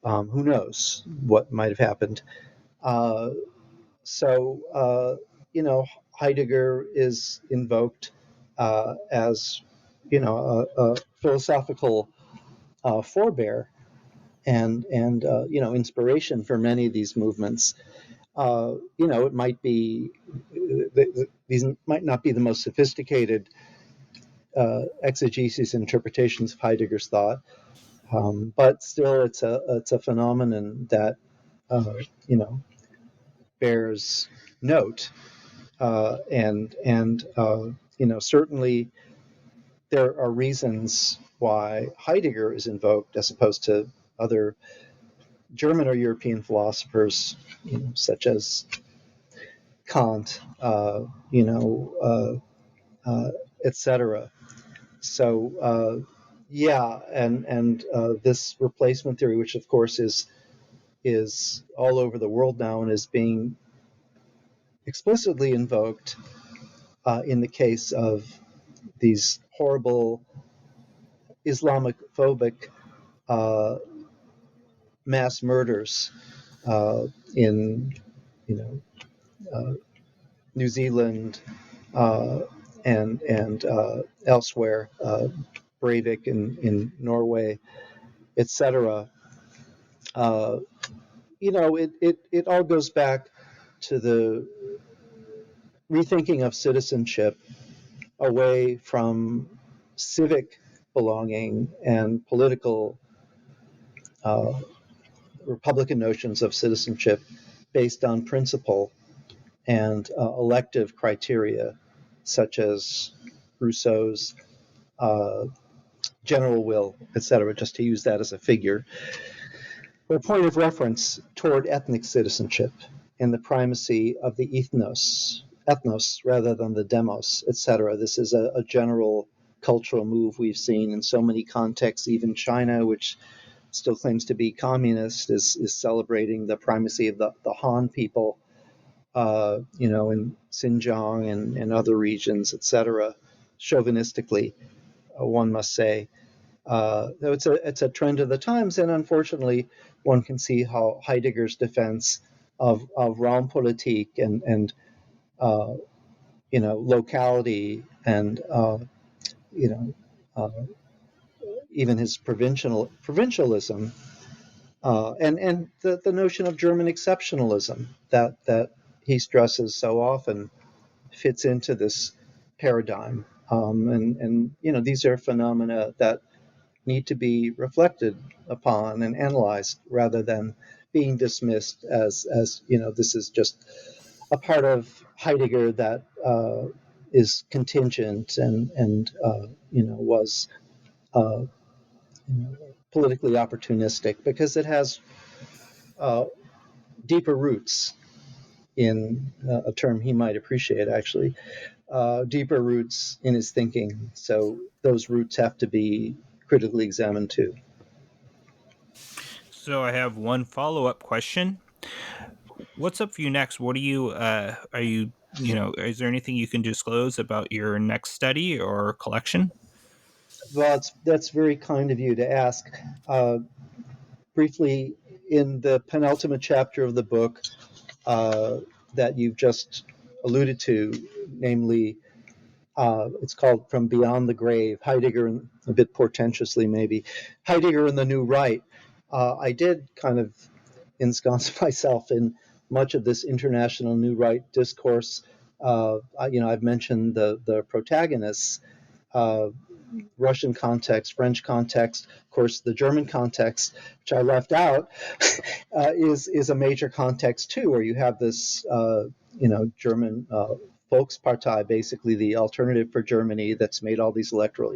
Who knows what might have happened? Heidegger is invoked as a philosophical forebear and inspiration for many of these movements. It might be these might not be the most sophisticated exegesis and interpretations of Heidegger's thought, but still it's a phenomenon that bears note, and certainly there are reasons why Heidegger is invoked as opposed to other German or European philosophers, such as Kant, etc. So, and this replacement theory, which of course is all over the world now and is being explicitly invoked in the case of these horrible Islamophobic mass murders in New Zealand and elsewhere, Breivik in Norway, etc. It all goes back to the rethinking of citizenship away from civic belonging and political Republican notions of citizenship based on principle and elective criteria, such as Rousseau's general will, etc., just to use that as a figure, or a point of reference toward ethnic citizenship and the primacy of the ethnos rather than the demos, etc. This is a general cultural move we've seen in so many contexts. Even China, which still claims to be communist, is celebrating the primacy of the Han people, in Xinjiang and other regions, etc. Chauvinistically, one must say. It's a trend of the times, and unfortunately, one can see how Heidegger's defense of Raumpolitik and locality and even his provincialism and the notion of German exceptionalism that he stresses so often fits into this paradigm. And these are phenomena that need to be reflected upon and analyzed rather than being dismissed as this is just a part of Heidegger that is contingent and was uh, politically opportunistic, because it has deeper roots in a term he might appreciate, actually, deeper roots in his thinking. So those roots have to be critically examined too. So I have one follow-up question. What's up for you next? What are you, is there anything you can disclose about your next study or collection? Well, that's very kind of you to ask. Briefly, in the penultimate chapter of the book that you've just alluded to, namely, it's called From Beyond the Grave, Heidegger, a bit portentously maybe, Heidegger and the New Right. I did kind of ensconce myself in much of this international New Right discourse. I've mentioned the protagonists, Russian context, French context, of course, the German context, which I left out, is a major context too, where you have this, German Volkspartei, basically the alternative for Germany, that's made all these electoral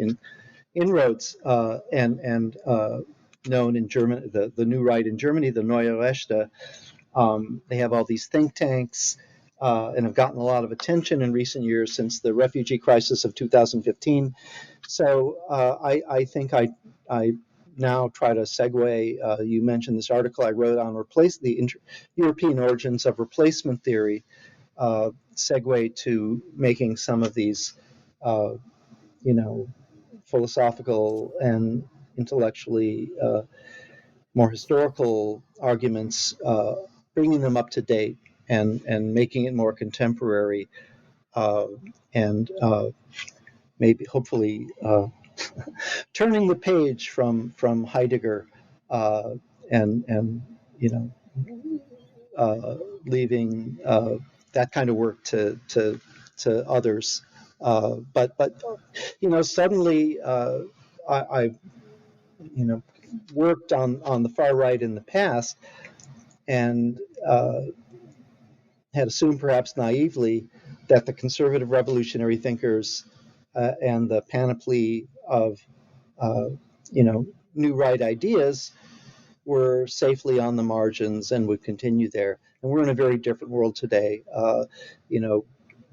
inroads and known in German, the New Right in Germany, the Neue Rechte. They have all these think tanks and have gotten a lot of attention in recent years since the refugee crisis of 2015. So I think I now try to segue. You mentioned this article I wrote on European origins of replacement theory, segue to making some of these, philosophical and intellectually more historical arguments, bringing them up to date and making it more contemporary, and maybe hopefully turning the page from Heidegger and leaving that kind of work to others. But suddenly I've worked on the far right in the past and had assumed, perhaps naively, that the conservative revolutionary thinkers and the panoply of new right ideas were safely on the margins and would continue there. And we're in a very different world today.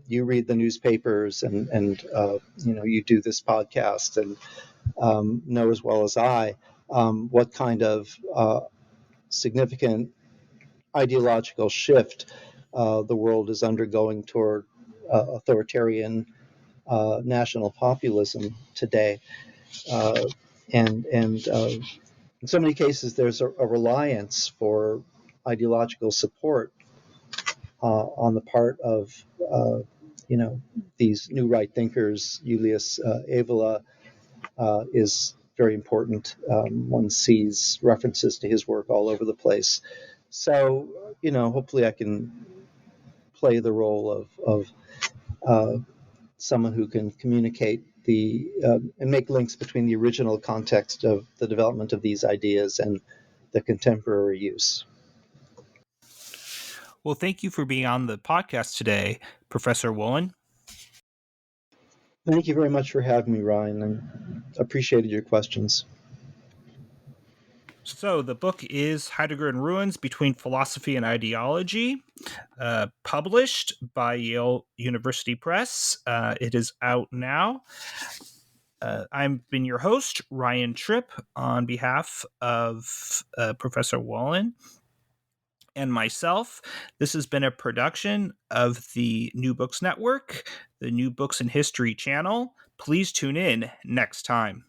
You read the newspapers and you do this podcast and know as well as I what kind of significant ideological shift the world is undergoing toward authoritarian national populism today. And in so many cases, there's a reliance for ideological support on the part of these new right thinkers. Julius Evola is very important. One sees references to his work all over the place. So, hopefully I can play the role of someone who can communicate and make links between the original context of the development of these ideas and the contemporary use. Well, thank you for being on the podcast today, Professor Wolin. Thank you very much for having me, Ryan, and appreciated your questions. So the book is Heidegger and Ruins Between Philosophy and Ideology, published by Yale University Press. It is out now. I've been your host, Ryan Tripp, on behalf of Professor Wolin and myself. This has been a production of the New Books Network, the New Books in History channel. Please tune in next time.